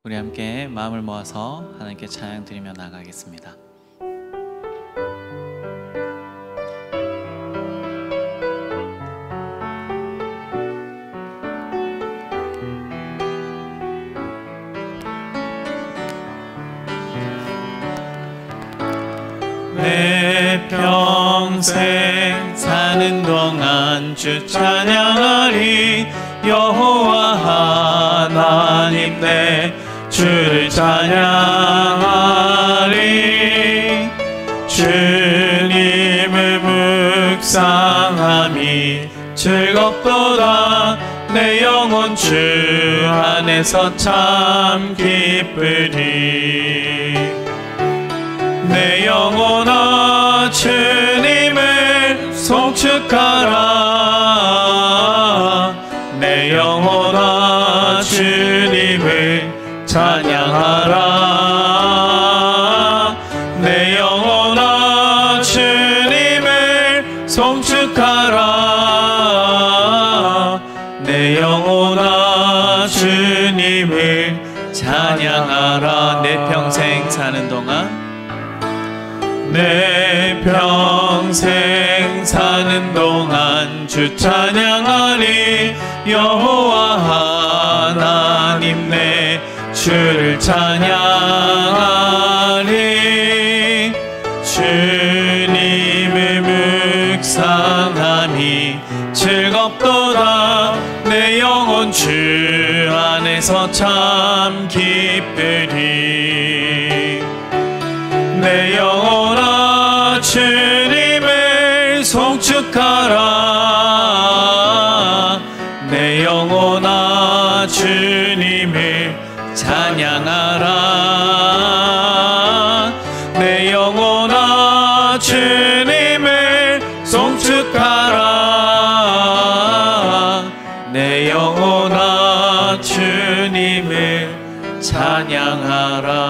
우리 함께 마음을 모아서 하나님께 찬양 드리며 나가겠습니다. 내 평생 사는 동안 주 찬양하리. 여호와 하나님 내 주를 찬양하리. 주님을 묵상함이 즐겁도다. 내 영혼 주 안에서 참 기쁘리. 내 영혼아 주님을 송축하라. 내 영혼아 주님을 찬양하라. 내 영혼아 주님을 송축하라. 내 영혼아 주님을 찬양하라. 내 평생 사는 동안 내 평생 사는 동안 주 찬양하리. 여호와 하나님 내 주를 찬양하리. 주님을 묵상함이 즐겁도다. 내 영혼 주 안에서 참 기쁘리. 내 영혼아 주님을 송축하라. 내 영혼아 주님을 찬양하라. 내 영혼아 주님을 송축하라. 내 영혼아 주님을 찬양하라.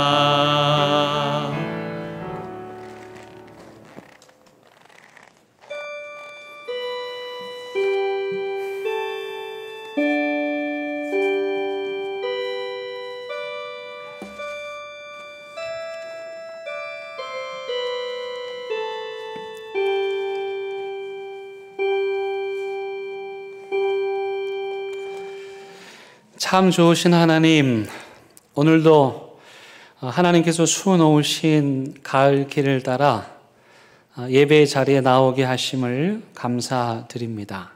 참 좋으신 하나님, 오늘도 하나님께서 수놓으신 가을 길을 따라 예배의 자리에 나오게 하심을 감사드립니다.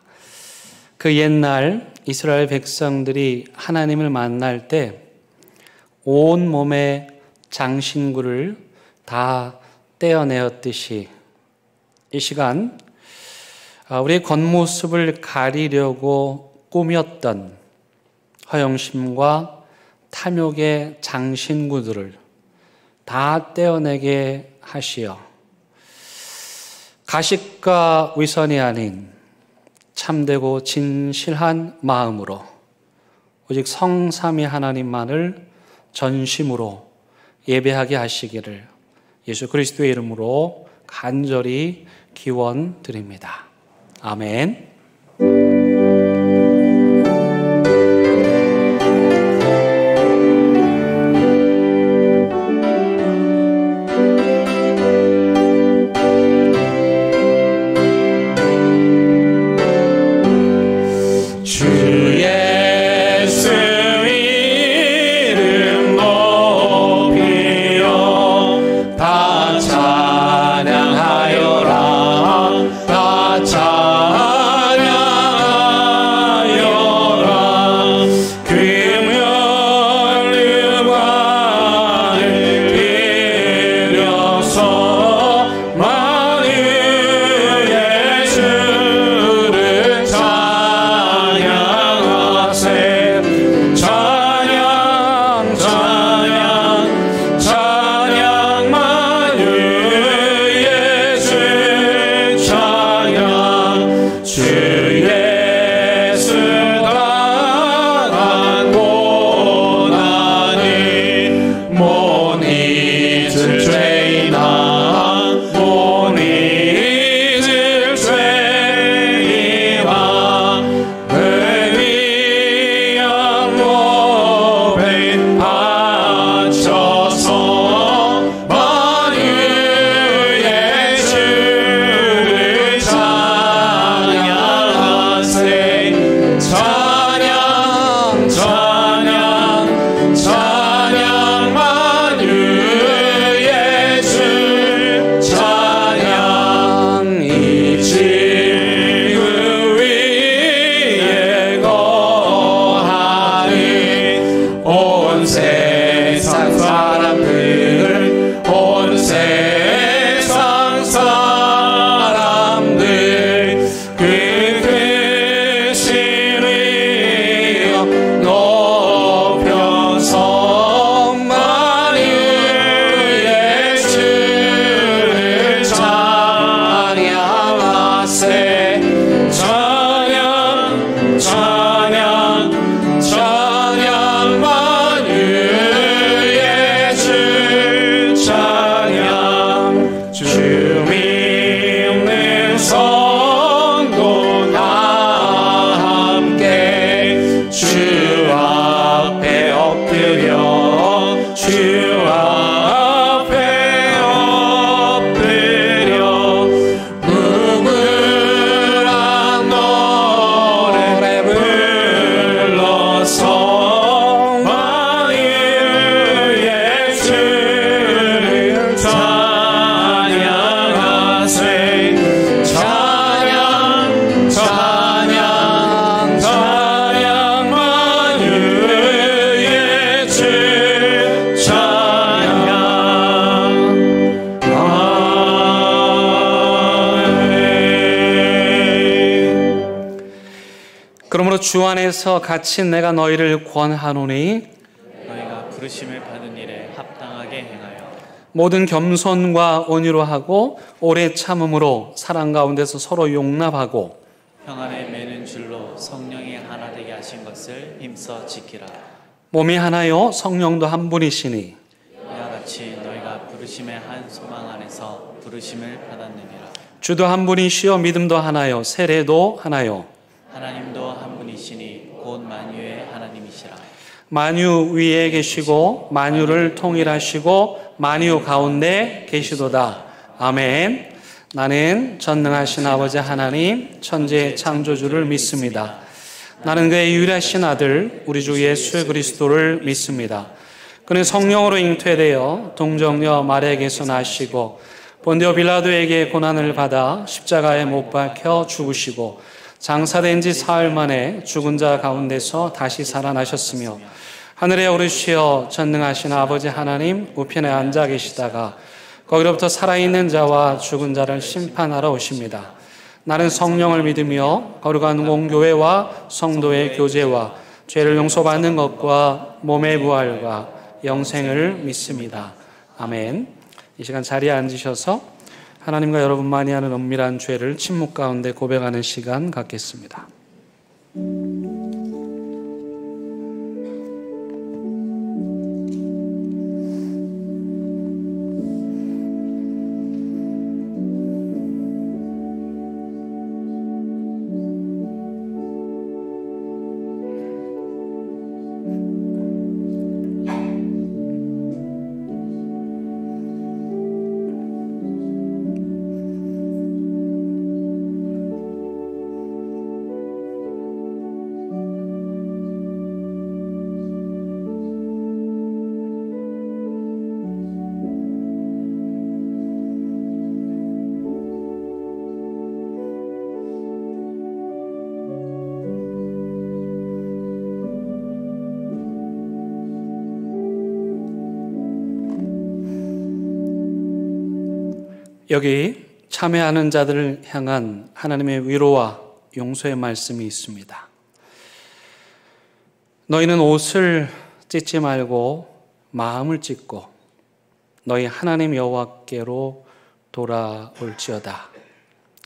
그 옛날 이스라엘 백성들이 하나님을 만날 때 온 몸의 장신구를 다 떼어내었듯이 이 시간 우리의 겉모습을 가리려고 꾸몄던 허영심과 탐욕의 장신구들을 다 떼어내게 하시어 가식과 위선이 아닌 참되고 진실한 마음으로 오직 성삼위 하나님만을 전심으로 예배하게 하시기를 예수 그리스도의 이름으로 간절히 기원드립니다. 아멘. 찬양하여라. 다 찬양 그러므로 주 안에서 갇힌 내가 너희를 권하노니 너희가 부르심을 받은 일에 합당하게 행하여 모든 겸손과 온유로 하고 오래 참음으로 사랑 가운데서 서로 용납하고 평안에 매는 줄로 성령이 하나 되게 하신 것을 힘써 지키라. 몸이 하나요 성령도 한 분이시니 이와 같이 너희가 부르심의 한 소망 안에서 부르심을 받았느니라. 주도 한 분이시요 믿음도 하나요 세례도 하나요 하나님도 한 분이시니 곧 만유의 하나님이시라. 만유 위에 계시고 만유를 통일하시고 만유 가운데 계시도다. 아멘. 나는 전능하신 아버지 하나님 천지의 창조주를 믿습니다. 나는 그의 유일하신 아들 우리 주 예수 그리스도를 믿습니다. 그는 성령으로 잉태되어 동정녀 마리아에게서 나시고 본디오 빌라도에게 고난을 받아 십자가에 못 박혀 죽으시고 장사된 지 사흘 만에 죽은 자 가운데서 다시 살아나셨으며 하늘에 오르시어 전능하신 아버지 하나님 우편에 앉아 계시다가 거기로부터 살아있는 자와 죽은 자를 심판하러 오십니다. 나는 성령을 믿으며 거룩한 공교회와 성도의 교제와 죄를 용서받는 것과 몸의 부활과 영생을 믿습니다. 아멘. 이 시간 자리에 앉으셔서 하나님과 여러분만이 아는 은밀한 죄를 침묵 가운데 고백하는 시간 갖겠습니다. 여기 참회하는 자들을 향한 하나님의 위로와 용서의 말씀이 있습니다. 너희는 옷을 찢지 말고 마음을 찢고 너희 하나님 여호와께로 돌아올지어다.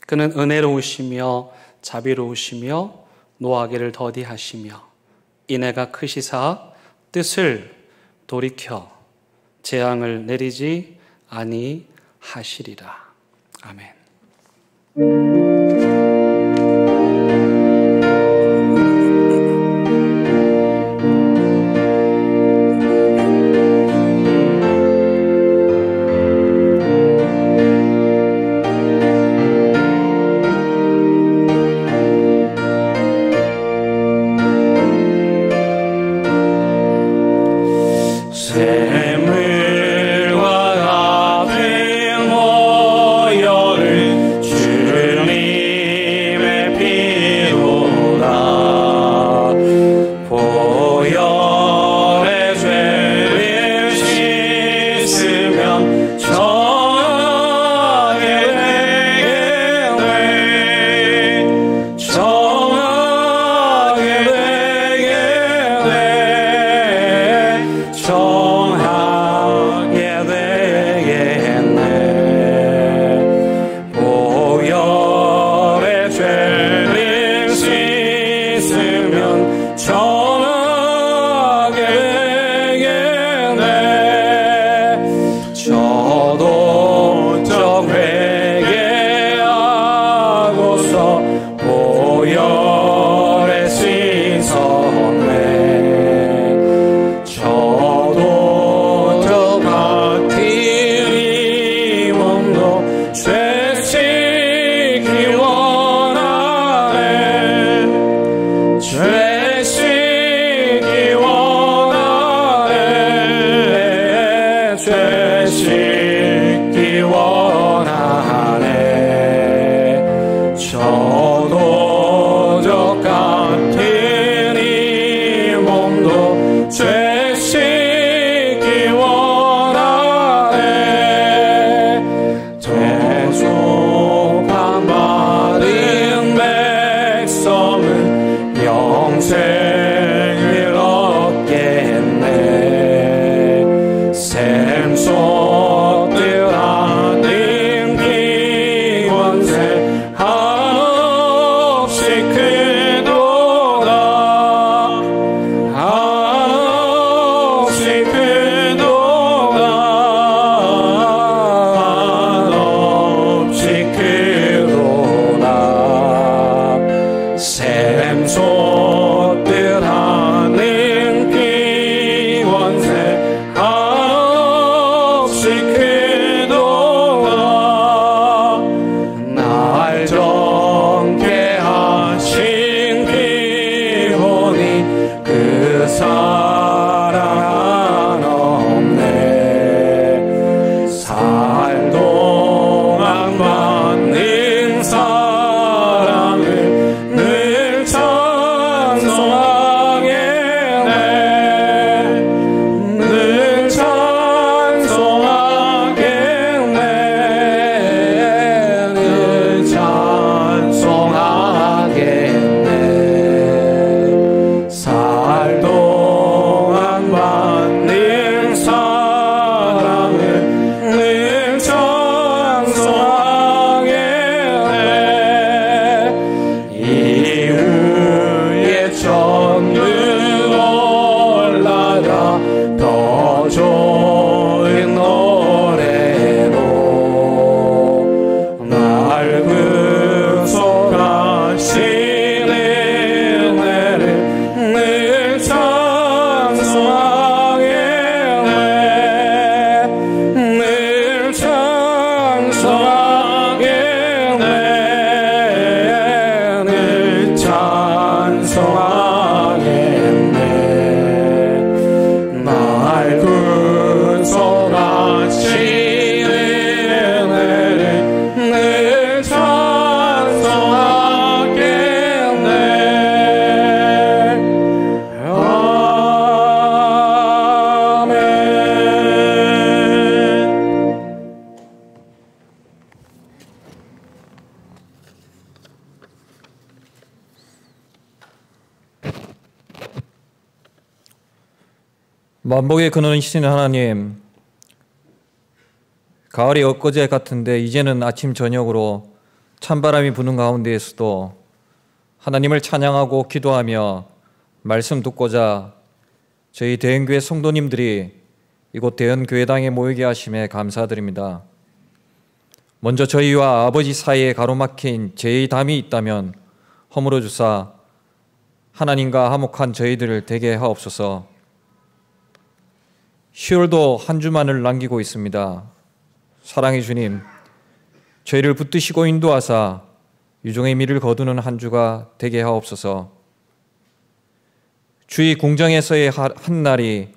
그는 은혜로우시며 자비로우시며 노하기를 더디하시며 인애가 크시사 뜻을 돌이켜 재앙을 내리지 아니하시리라. 아멘. 샘물과 같은 보혈은 주님의 피로다. 보혈의 죄를 씻으면 정하게 되겠네. 정하게 되겠네. 정하게 되겠네. 보혈의 죄를 씻으면 정하게 되겠네. 저도 회개하고서 보혈에 씻었네. 저도 저 같은 이 몸도 죄 씻기 원하네. 죄 씻기 원하네. 죄 씻기 원하네. 저도 저 같은 이 몸도 죄 씻기 원하네. 대속함 받은 백성은 영생을 얻겠네. 샘 쏟듯 하는 기원세 한없이 크도다. 한없이 크도다. 한없이 크도다. 샘 쏟듯 하는 기원세 한없이 크도다. 날 정케 하신 기원이 그 사랑 없네. 살 동안 받는 사랑을 늘 찬송하겠네. 늘 찬송하겠네. 늘 찬송하겠네. 살 동안 받는 사랑을 늘 찬송하겠네. 이 위에 천국 올라가 더 좋은 노래로 날 구속하신 은혜를 늘 찬송하겠네. 늘 찬송하겠네. 늘 찬송하겠네. 날 구속하신 은혜를 늘 찬송하겠네. 아멘. 만복의 근원이신 하나님, 가을이 엊그제 같은데 이제는 아침 저녁으로 찬바람이 부는 가운데에서도 하나님을 찬양하고 기도하며 말씀 듣고자 저희 대연교회 성도님들이 이곳 대연교회당에 모이게 하심에 감사드립니다. 먼저 저희와 아버지 사이에 가로막힌 죄의 담이 있다면 허물어 주사 하나님과 화목한 저희들을 되게 하옵소서. 10월도 한 주만을 남기고 있습니다. 사랑의 주님, 저희를 붙드시고 인도하사 유종의 미를 거두는 한 주가 되게 하옵소서. 주의 궁정에서의 한 날이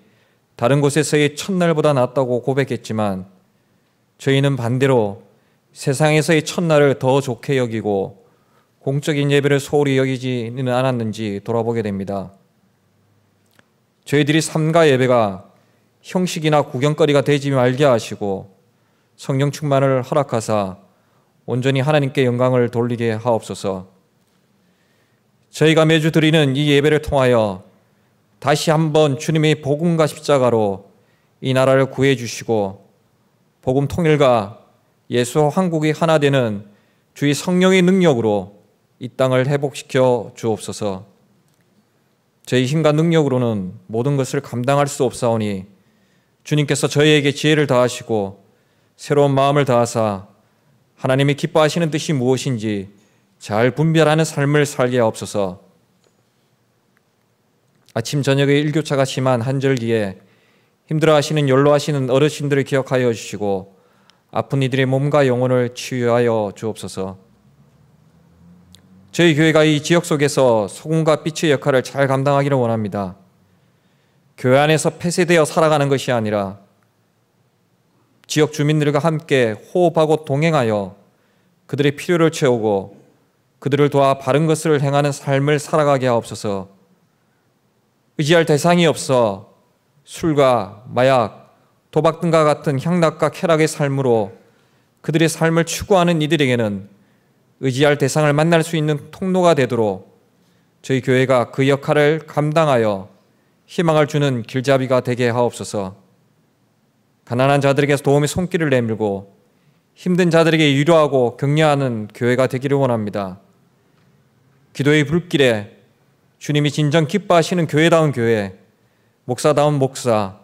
다른 곳에서의 첫날보다 낫다고 고백했지만 저희는 반대로 세상에서의 첫날을 더 좋게 여기고 공적인 예배를 소홀히 여기지는 않았는지 돌아보게 됩니다. 저희들이 삼가 예배가 형식이나 구경거리가 되지 말게 하시고 성령 충만을 허락하사 온전히 하나님께 영광을 돌리게 하옵소서. 저희가 매주 드리는 이 예배를 통하여 다시 한번 주님의 복음과 십자가로 이 나라를 구해 주시고 복음 통일과 예수와 한국이 하나 되는 주의 성령의 능력으로 이 땅을 회복시켜 주옵소서. 저희 힘과 능력으로는 모든 것을 감당할 수 없사오니 주님께서 저희에게 지혜를 더하시고 새로운 마음을 다하사 하나님이 기뻐하시는 뜻이 무엇인지 잘 분별하는 삶을 살게 하옵소서. 아침 저녁에 일교차가 심한 한절기에 힘들어하시는 연로하시는 어르신들을 기억하여 주시고 아픈 이들의 몸과 영혼을 치유하여 주옵소서. 저희 교회가 이 지역 속에서 소금과 빛의 역할을 잘 감당하기를 원합니다. 교회 안에서 폐쇄되어 살아가는 것이 아니라 지역 주민들과 함께 호흡하고 동행하여 그들의 필요를 채우고 그들을 도와 바른 것을 행하는 삶을 살아가게 하옵소서. 의지할 대상이 없어 술과 마약, 도박 등과 같은 향락과 쾌락의 삶으로 그들의 삶을 추구하는 이들에게는 의지할 대상을 만날 수 있는 통로가 되도록 저희 교회가 그 역할을 감당하여 희망을 주는 길잡이가 되게 하옵소서. 가난한 자들에게서 도움의 손길을 내밀고 힘든 자들에게 위로하고 격려하는 교회가 되기를 원합니다. 기도의 불길에 주님이 진정 기뻐하시는 교회다운 교회, 목사다운 목사,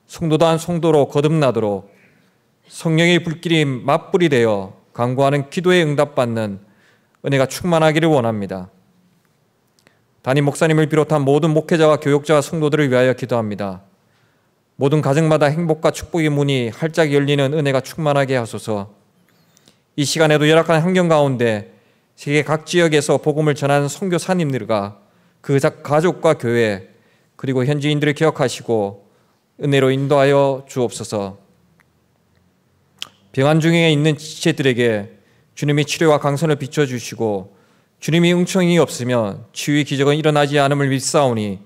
성도다운 성도로 거듭나도록 성령의 불길이 맞불이 되어 간구하는 기도에 응답받는 은혜가 충만하기를 원합니다. 담임 목사님을 비롯한 모든 목회자와 교육자와 성도들을 위하여 기도합니다. 모든 가정마다 행복과 축복의 문이 활짝 열리는 은혜가 충만하게 하소서. 이 시간에도 열악한 환경 가운데 세계 각 지역에서 복음을 전하는 선교사님들과 그 가족과 교회 그리고 현지인들을 기억하시고 은혜로 인도하여 주옵소서. 병환 중에 있는 지체들에게 주님이 치료와 강선을 비춰주시고 주님이 응청이 없으면 치유의 기적은 일어나지 않음을 믿사오니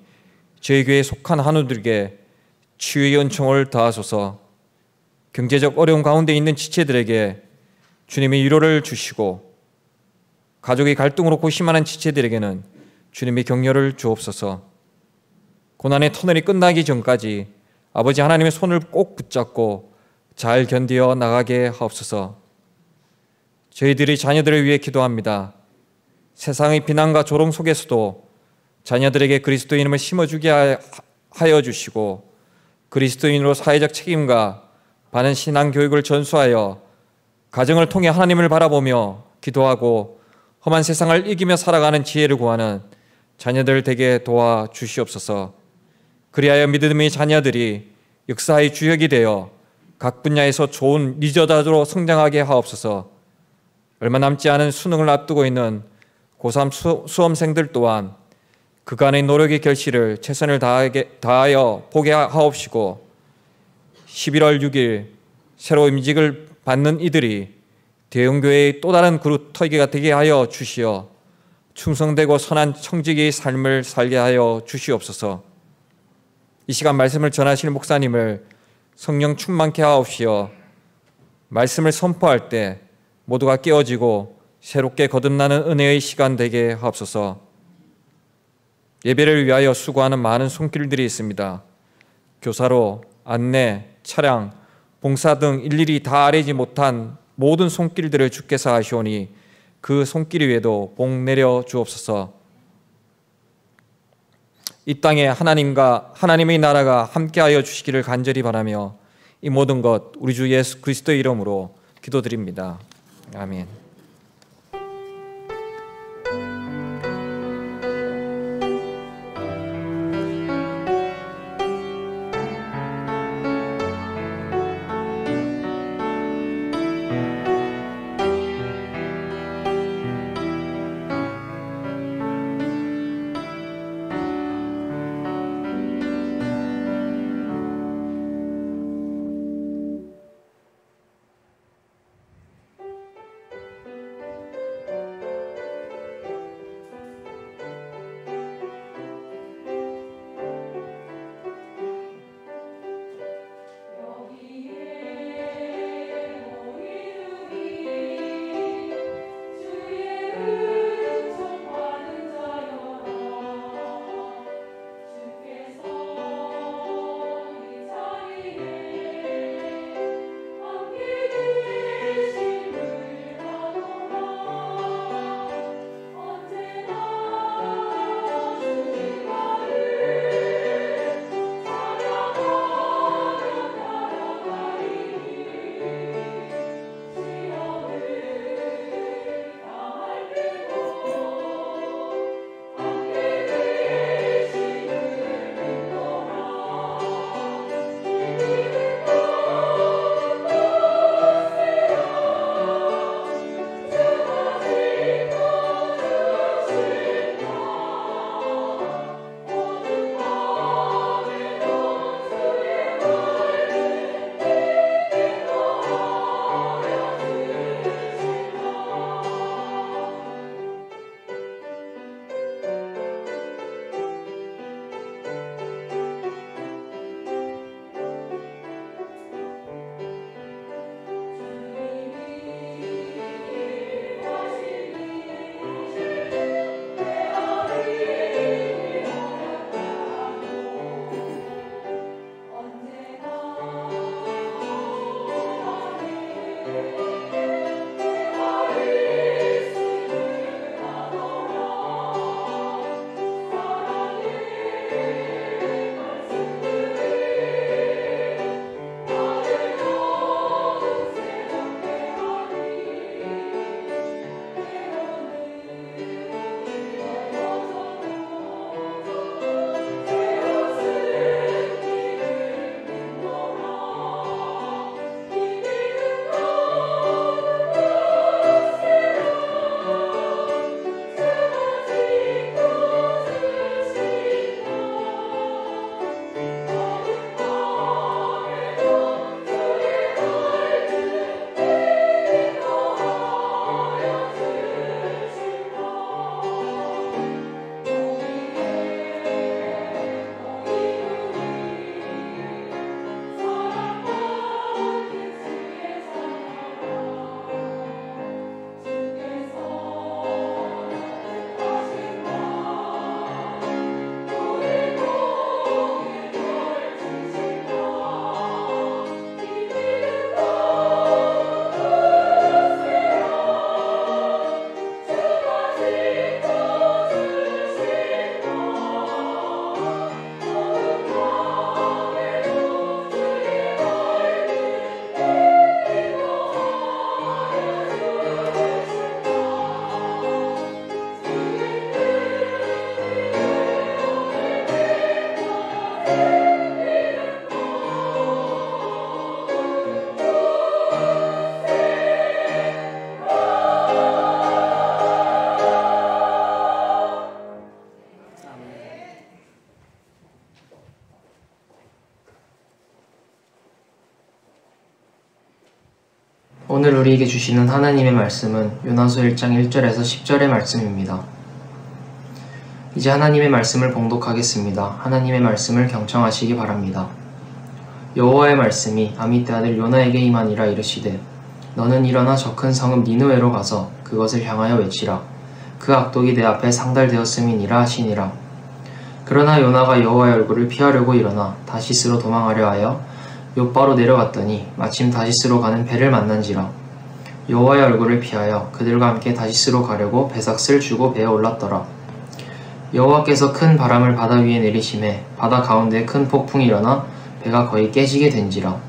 저희 교회에 속한 한우들에게 치유의 은총을 더하소서. 경제적 어려움 가운데 있는 지체들에게 주님이 위로를 주시고 가족의 갈등으로 고심하는 지체들에게는 주님이 격려를 주옵소서. 고난의 터널이 끝나기 전까지 아버지 하나님의 손을 꼭 붙잡고 잘 견디어 나가게 하옵소서. 저희들이 자녀들을 위해 기도합니다. 세상의 비난과 조롱 속에서도 자녀들에게 그리스도인임을 심어주게 하여 주시고 그리스도인으로 사회적 책임과 바른 신앙 교육을 전수하여 가정을 통해 하나님을 바라보며 기도하고 험한 세상을 이기며 살아가는 지혜를 구하는 자녀들 되게 도와 주시옵소서. 그리하여 믿음의 자녀들이 역사의 주역이 되어 각 분야에서 좋은 리더자로 성장하게 하옵소서. 얼마 남지 않은 수능을 앞두고 있는 고3 수험생들 또한 그간의 노력의 결실을 최선을 다하여 보게 하옵시고 11월 6일 새로 임직을 받는 이들이 대형교회의 또 다른 그루터기가 되게 하여 주시어 충성되고 선한 청지기의 삶을 살게 하여 주시옵소서. 이 시간 말씀을 전하실 목사님을 성령 충만케 하옵시어 말씀을 선포할 때 모두가 깨어지고 새롭게 거듭나는 은혜의 시간 되게 하옵소서. 예배를 위하여 수고하는 많은 손길들이 있습니다. 교사로, 안내, 차량, 봉사 등 일일이 다 아뢰지 못한 모든 손길들을 주께서 하시오니 그 손길 위에도 복 내려 주옵소서. 이 땅에 하나님과 하나님의 나라가 함께하여 주시기를 간절히 바라며 이 모든 것 우리 주 예수 그리스도의 이름으로 기도드립니다. 아멘. 오늘 우리에게 주시는 하나님의 말씀은 요나서 1장 1절에서 10절의 말씀입니다. 이제 하나님의 말씀을 봉독하겠습니다. 하나님의 말씀을 경청하시기 바랍니다. 여호와의 말씀이 아미떼 아들 요나에게 임하니라. 이르시되 너는 일어나 저 큰 성읍 니느웨로 가서 그것을 향하여 외치라. 그 악독이 내 앞에 상달되었음이니라 하시니라. 그러나 요나가 여호와의 얼굴을 피하려고 일어나 다시스로 도망하려 하여 욥바로 내려갔더니 마침 다시스로 가는 배를 만난지라. 여호와의 얼굴을 피하여 그들과 함께 다시스로 가려고 배삭을 주고 배에 올랐더라. 여호와께서 큰 바람을 바다 위에 내리심에 바다 가운데 큰 폭풍이 일어나 배가 거의 깨지게 된지라.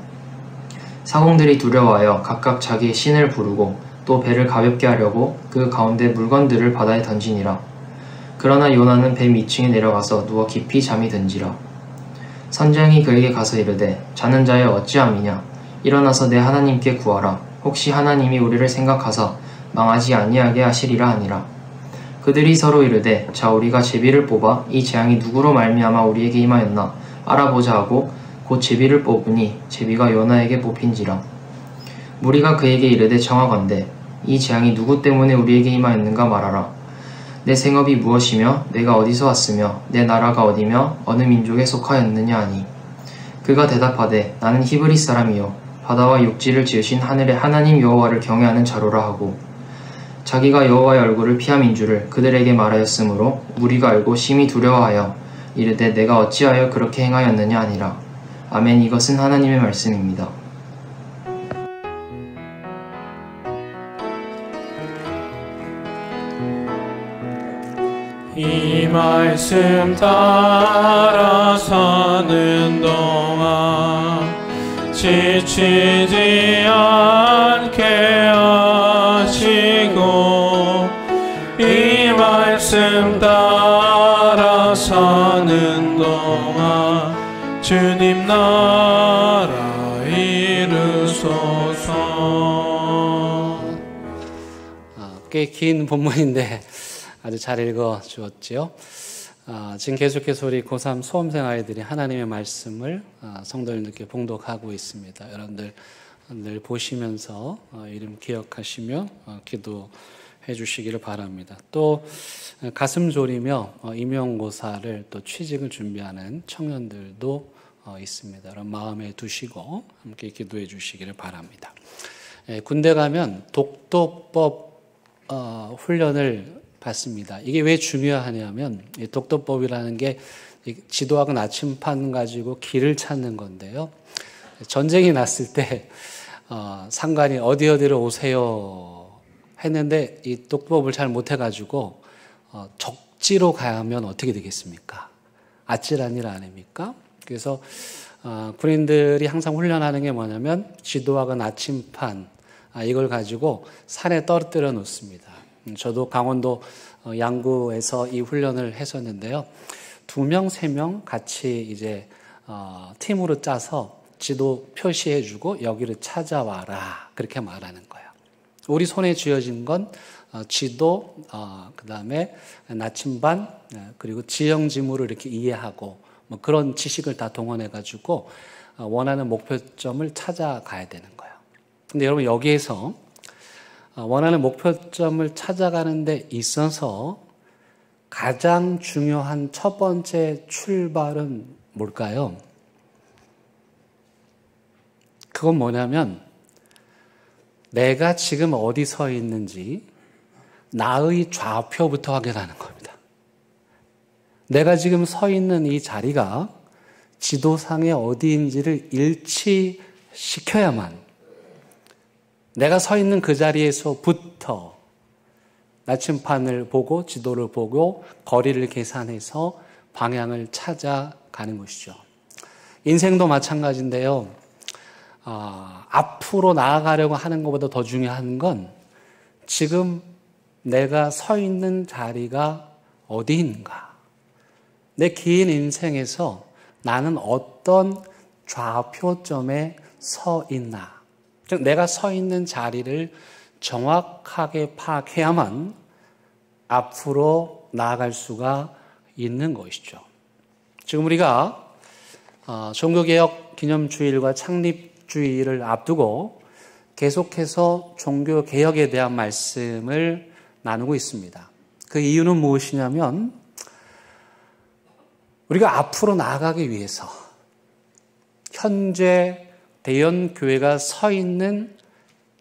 사공들이 두려워하여 각각 자기의 신을 부르고 또 배를 가볍게 하려고 그 가운데 물건들을 바다에 던지니라. 그러나 요나는 배 밑층에 내려가서 누워 깊이 잠이 든지라. 선장이 그에게 가서 이르되 자는 자여 어찌함이냐. 일어나서 내 하나님께 구하라. 혹시 하나님이 우리를 생각하사 망하지 아니하게 하시리라 하니라. 그들이 서로 이르되 자 우리가 제비를 뽑아 이 재앙이 누구로 말미암아 우리에게 임하였나 알아보자 하고 곧 제비를 뽑으니 제비가 요나에게 뽑힌지라. 무리가 그에게 이르되 청하건대 이 재앙이 누구 때문에 우리에게 임하였는가 말하라. 내 생업이 무엇이며 내가 어디서 왔으며 내 나라가 어디며 어느 민족에 속하였느냐 하니 그가 대답하되 나는 히브리 사람이요 바다와 육지를 지으신 하늘의 하나님 여호와를 경외하는 자로라 하고 자기가 여호와의 얼굴을 피함인 줄을 그들에게 말하였으므로 무리가 알고 심히 두려워하여 이르되 내가 어찌하여 그렇게 행하였느냐 하니라. 아멘. 이것은 하나님의 말씀입니다. 이 말씀 따라 사는 동안 지치지 않게 하시고 이 말씀 따라 사는 동안 주님 나라 이루소서. 꽤 긴 본문인데 아주 잘 읽어 주었지요. 지금 계속해서 우리 고3 수험생 아이들이 하나님의 말씀을 성도님들께 봉독하고 있습니다. 여러분들 늘 보시면서 이름 기억하시며 기도해 주시기를 바랍니다. 또 가슴 졸이며 임용고사를 또 취직을 준비하는 청년들도 있습니다. 여러분 마음에 두시고 함께 기도해 주시기를 바랍니다. 군대 가면 독도법 훈련을 받습니다. 이게 왜 중요하냐면 이 독도법이라는 게 지도하고 나침판 가지고 길을 찾는 건데요. 전쟁이 났을 때 상관이 어디로 오세요 했는데 이 독도법을 잘 못해가지고 적지로 가면 어떻게 되겠습니까? 아찔한 일 아닙니까? 그래서 군인들이 항상 훈련하는 게 뭐냐면 지도하고 나침판 이걸 가지고 산에 떨어뜨려 놓습니다. 저도 강원도 양구에서 이 훈련을 했었는데요. 2명, 3명 같이 이제 팀으로 짜서 지도 표시해주고 여기를 찾아와라 그렇게 말하는 거예요. 우리 손에 쥐어진 건 지도, 그 다음에 나침반, 그리고 지형 지물을 이렇게 이해하고 뭐 그런 지식을 다 동원해가지고 원하는 목표점을 찾아가야 되는 거예요. 근데 여러분 여기에서 원하는 목표점을 찾아가는 데 있어서 가장 중요한 첫 번째 출발은 뭘까요? 그건 뭐냐면 내가 지금 어디 서 있는지 나의 좌표부터 확인하는 겁니다. 내가 지금 서 있는 이 자리가 지도상에 어디인지를 일치시켜야만 내가 서 있는 그 자리에서부터 나침판을 보고 지도를 보고 거리를 계산해서 방향을 찾아가는 것이죠. 인생도 마찬가지인데요. 앞으로 나아가려고 하는 것보다 더 중요한 건 지금 내가 서 있는 자리가 어디인가. 내 긴 인생에서 나는 어떤 좌표점에 서 있나. 즉 내가 서 있는 자리를 정확하게 파악해야만 앞으로 나아갈 수가 있는 것이죠. 지금 우리가 종교개혁 기념주일과 창립주일을 앞두고 계속해서 종교 개혁에 대한 말씀을 나누고 있습니다. 그 이유는 무엇이냐면 우리가 앞으로 나아가기 위해서 현재 대연교회가 서 있는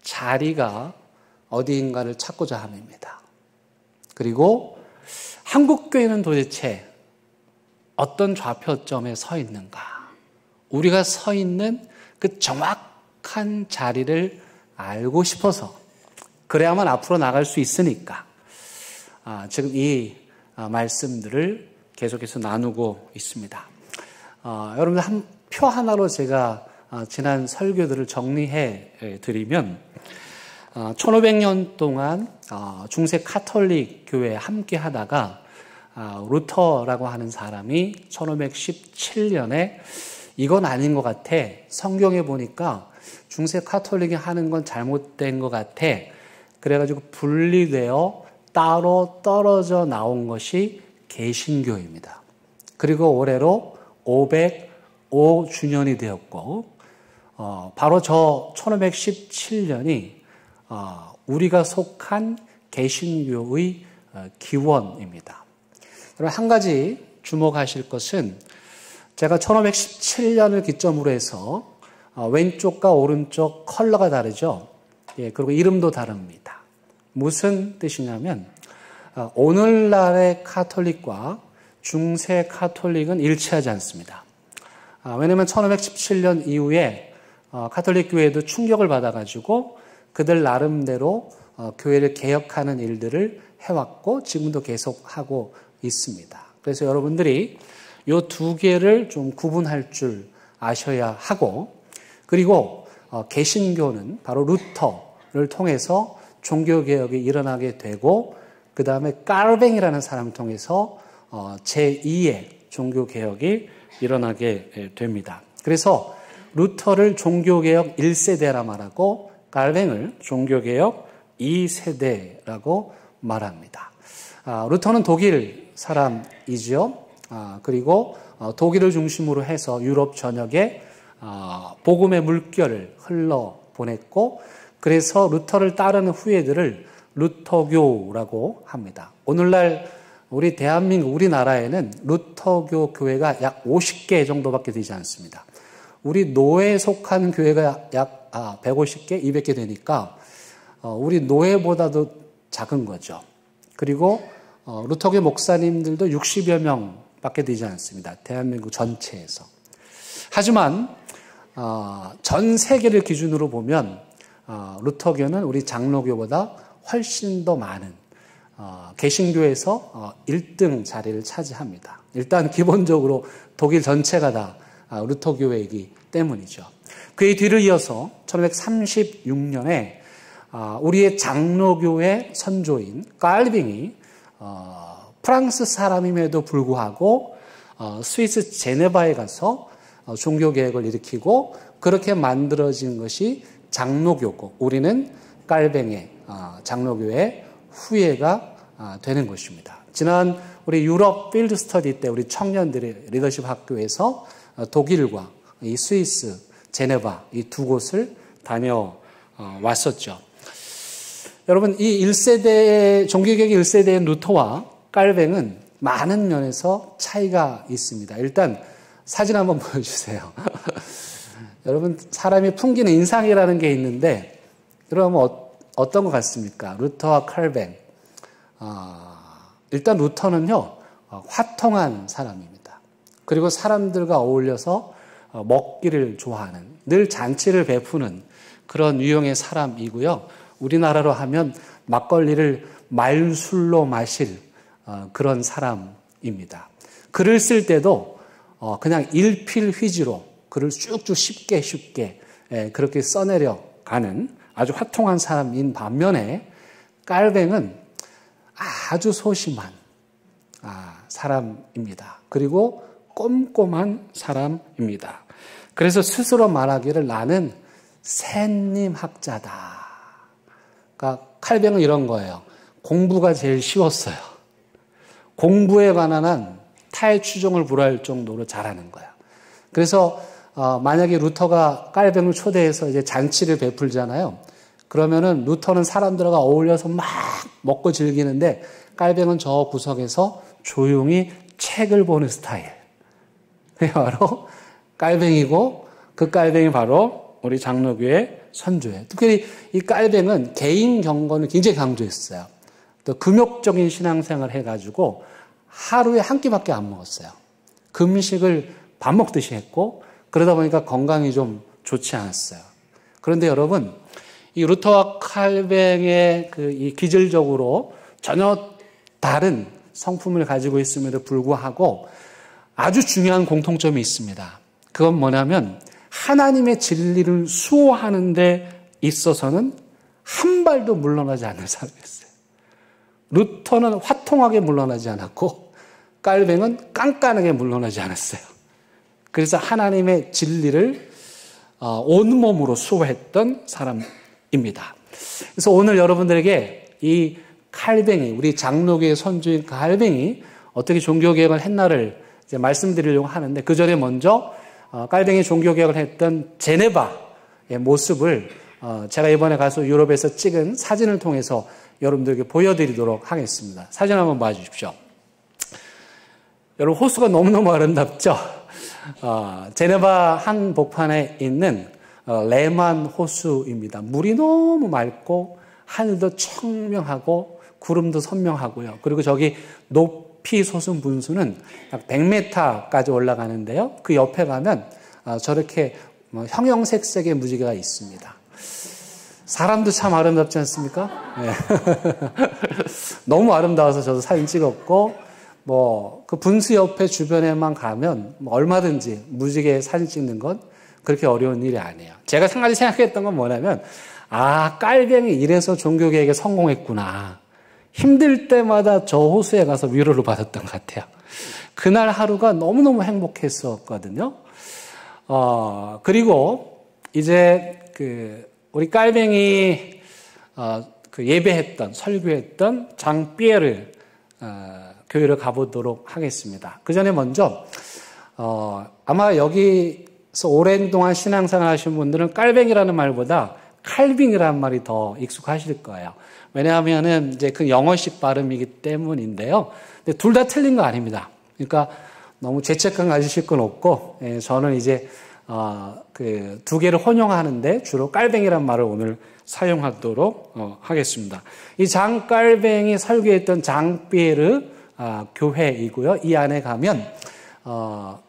자리가 어디인가를 찾고자 함입니다. 그리고 한국교회는 도대체 어떤 좌표점에 서 있는가? 우리가 서 있는 그 정확한 자리를 알고 싶어서 그래야만 앞으로 나갈 수 있으니까 지금 이 말씀들을 계속해서 나누고 있습니다. 여러분들 한 표 하나로 제가 지난 설교들을 정리해 드리면 1500년 동안 중세 카톨릭 교회에 함께 하다가 루터라고 하는 사람이 1517년에 이건 아닌 것 같아. 성경에 보니까 중세 카톨릭이 하는 건 잘못된 것 같아. 그래가지고 분리되어 따로 떨어져 나온 것이 개신교입니다. 그리고 올해로 505주년이 되었고 바로 저 1517년이 우리가 속한 개신교의 기원입니다. 여러분 한 가지 주목하실 것은 제가 1517년을 기점으로 해서 왼쪽과 오른쪽 컬러가 다르죠. 그리고 이름도 다릅니다. 무슨 뜻이냐면 오늘날의 카톨릭과 중세 카톨릭은 일치하지 않습니다. 왜냐하면 1517년 이후에 카톨릭 교회도 충격을 받아가지고 그들 나름대로 교회를 개혁하는 일들을 해왔고 지금도 계속하고 있습니다. 그래서 여러분들이 이 두 개를 좀 구분할 줄 아셔야 하고 그리고 개신교는 바로 루터를 통해서 종교개혁이 일어나게 되고 그 다음에 깔뱅이라는 사람을 통해서 제2의 종교개혁이 일어나게 됩니다. 그래서 루터를 종교개혁 1세대라 말하고 깔뱅을 종교개혁 2세대라고 말합니다. 루터는 독일 사람이죠. 그리고 독일을 중심으로 해서 유럽 전역에 복음의 물결을 흘러보냈고 그래서 루터를 따르는 후예들을 루터교라고 합니다. 오늘날 우리 대한민국, 우리나라에는 루터교 교회가 약 50개 정도밖에 되지 않습니다. 우리 노회에 속한 교회가 약 150개, 200개 되니까 우리 노회보다도 작은 거죠. 그리고 루터교 목사님들도 60여 명밖에 되지 않습니다. 대한민국 전체에서. 하지만 전 세계를 기준으로 보면 루터교는 우리 장로교보다 훨씬 더 많은 개신교에서 1등 자리를 차지합니다. 일단 기본적으로 독일 전체가 다 루터교회이기 때문이죠. 그의 뒤를 이어서 1536년에 우리의 장로교회 선조인 깔빙이 프랑스 사람임에도 불구하고 스위스 제네바에 가서 종교개혁을 일으키고 그렇게 만들어진 것이 장로교고 우리는 깔뱅의 장로교회 후예가 되는 것입니다. 지난 우리 유럽 필드 스터디 때 우리 청년들의 리더십 학교에서 독일과 이 스위스, 제네바 이 두 곳을 다녀왔었죠. 여러분 이 1세대의 종교개혁 1세대의 루터와 깔뱅은 많은 면에서 차이가 있습니다. 일단 사진 한번 보여주세요. 여러분 사람이 풍기는 인상이라는 게 있는데 그러면 어떤 것 같습니까? 루터와 깔뱅. 일단 루터는요 화통한 사람입니다. 그리고 사람들과 어울려서 먹기를 좋아하는 늘 잔치를 베푸는 그런 유형의 사람이고요. 우리나라로 하면 막걸리를 말술로 마실 그런 사람입니다. 글을 쓸 때도 그냥 일필휘지로 글을 쭉쭉 쉽게 그렇게 써내려 가는 아주 화통한 사람인 반면에 깔뱅은 아주 소심한 사람입니다. 그리고 꼼꼼한 사람입니다. 그래서 스스로 말하기를 나는 샌님 학자다. 그러니까 칼뱅은 이런 거예요. 공부가 제일 쉬웠어요. 공부에 관한 한 타의 추종을 불허할 정도로 잘하는 거야. 그래서 만약에 루터가 깔뱅을 초대해서 이제 잔치를 베풀잖아요. 그러면은 루터는 사람들과 어울려서 막 먹고 즐기는데 깔뱅은 저 구석에서 조용히 책을 보는 스타일. 그게 바로 깔뱅이고 그 깔뱅이 바로 우리 장로교의 선조예요. 특히 이 깔뱅은 개인 경건을 굉장히 강조했어요. 또 금욕적인 신앙생활을 해가지고 하루에 한 끼밖에 안 먹었어요. 금식을 밥 먹듯이 했고 그러다 보니까 건강이 좀 좋지 않았어요. 그런데 여러분, 이 루터와 칼뱅의 이 기질적으로 전혀 다른 성품을 가지고 있음에도 불구하고 아주 중요한 공통점이 있습니다. 그건 뭐냐면 하나님의 진리를 수호하는 데 있어서는 한 발도 물러나지 않는 사람이었어요. 루터는 화통하게 물러나지 않았고 깔뱅은 깐깐하게 물러나지 않았어요. 그래서 하나님의 진리를 온몸으로 수호했던 사람입니다. 그래서 오늘 여러분들에게 이 칼뱅이, 우리 장로교의 선조인 칼뱅이 어떻게 종교개혁을 했나를 이제 말씀드리려고 하는데 그 전에 먼저 깔뱅이 종교개혁을 했던 제네바의 모습을 제가 이번에 가서 유럽에서 찍은 사진을 통해서 여러분들에게 보여드리도록 하겠습니다. 사진 한번 봐주십시오. 여러분 호수가 너무너무 아름답죠? 제네바 한복판에 있는 레만 호수입니다. 물이 너무 맑고 하늘도 청명하고 구름도 선명하고요. 그리고 저기 높이 솟은 분수는 약 100m까지 올라가는데요. 그 옆에 가면 저렇게 형형색색의 무지개가 있습니다. 사람도 참 아름답지 않습니까? 네. 너무 아름다워서 저도 사진 찍었고 그 분수 옆에 주변에만 가면 얼마든지 무지개 사진 찍는 건 그렇게 어려운 일이 아니에요. 제가 한 가지 생각했던 건 뭐냐면 깔뱅이 이래서 종교개혁에 성공했구나. 힘들 때마다 저 호수에 가서 위로를 받았던 것 같아요. 그날 하루가 너무너무 행복했었거든요. 그리고 이제 우리 깔뱅이 예배했던 설교했던 장피에르 교회를 가보도록 하겠습니다. 그 전에 먼저 아마 여기서 오랜 동안 신앙생활 하신 분들은 깔뱅이라는 말보다 칼빙이라는 말이 더 익숙하실 거예요. 왜냐하면은 이제 그 영어식 발음이기 때문인데요. 근데 둘 다 틀린 거 아닙니다. 그러니까 너무 죄책감 가지실 건 없고, 저는 이제 두 개를 혼용하는데 주로 깔뱅이라는 말을 오늘 사용하도록 하겠습니다. 이 장깔뱅이 설교했던 장피에르 교회이고요. 이 안에 가면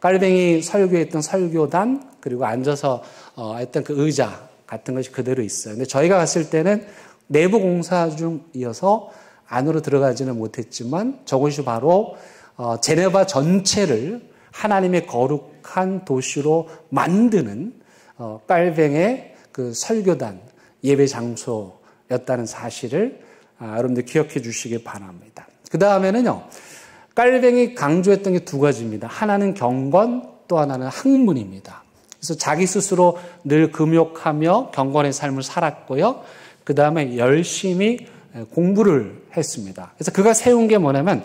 깔뱅이 설교했던 설교단 그리고 앉아서 했던 그 의자 같은 것이 그대로 있어요. 근데 저희가 갔을 때는 내부 공사 중이어서 안으로 들어가지는 못했지만 저곳이 바로 제네바 전체를 하나님의 거룩한 도시로 만드는 깔뱅의 그 설교단 예배 장소였다는 사실을 여러분들 기억해 주시기 바랍니다. 그 다음에는요, 깔뱅이 강조했던 게 두 가지입니다. 하나는 경건, 또 하나는 학문입니다. 그래서 자기 스스로 늘 금욕하며 경건의 삶을 살았고요. 그 다음에 열심히 공부를 했습니다. 그래서 그가 세운 게 뭐냐면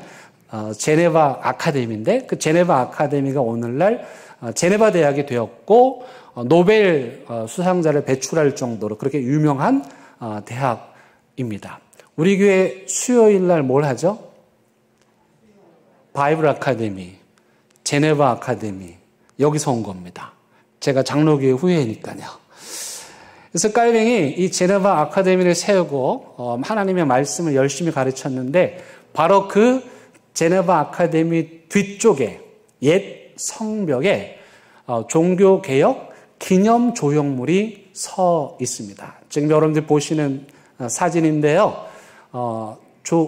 제네바 아카데미인데 그 제네바 아카데미가 오늘날 제네바 대학이 되었고 노벨 수상자를 배출할 정도로 그렇게 유명한 대학입니다. 우리 교회 수요일 날 뭘 하죠? 바이블 아카데미, 제네바 아카데미 여기서 온 겁니다. 제가 장로교회 후예니까요. 그래서 깔뱅이 이 제네바 아카데미를 세우고 하나님의 말씀을 열심히 가르쳤는데 바로 그 제네바 아카데미 뒤쪽에 옛 성벽에 종교개혁 기념 조형물이 서 있습니다. 지금 여러분들 보시는 사진인데요.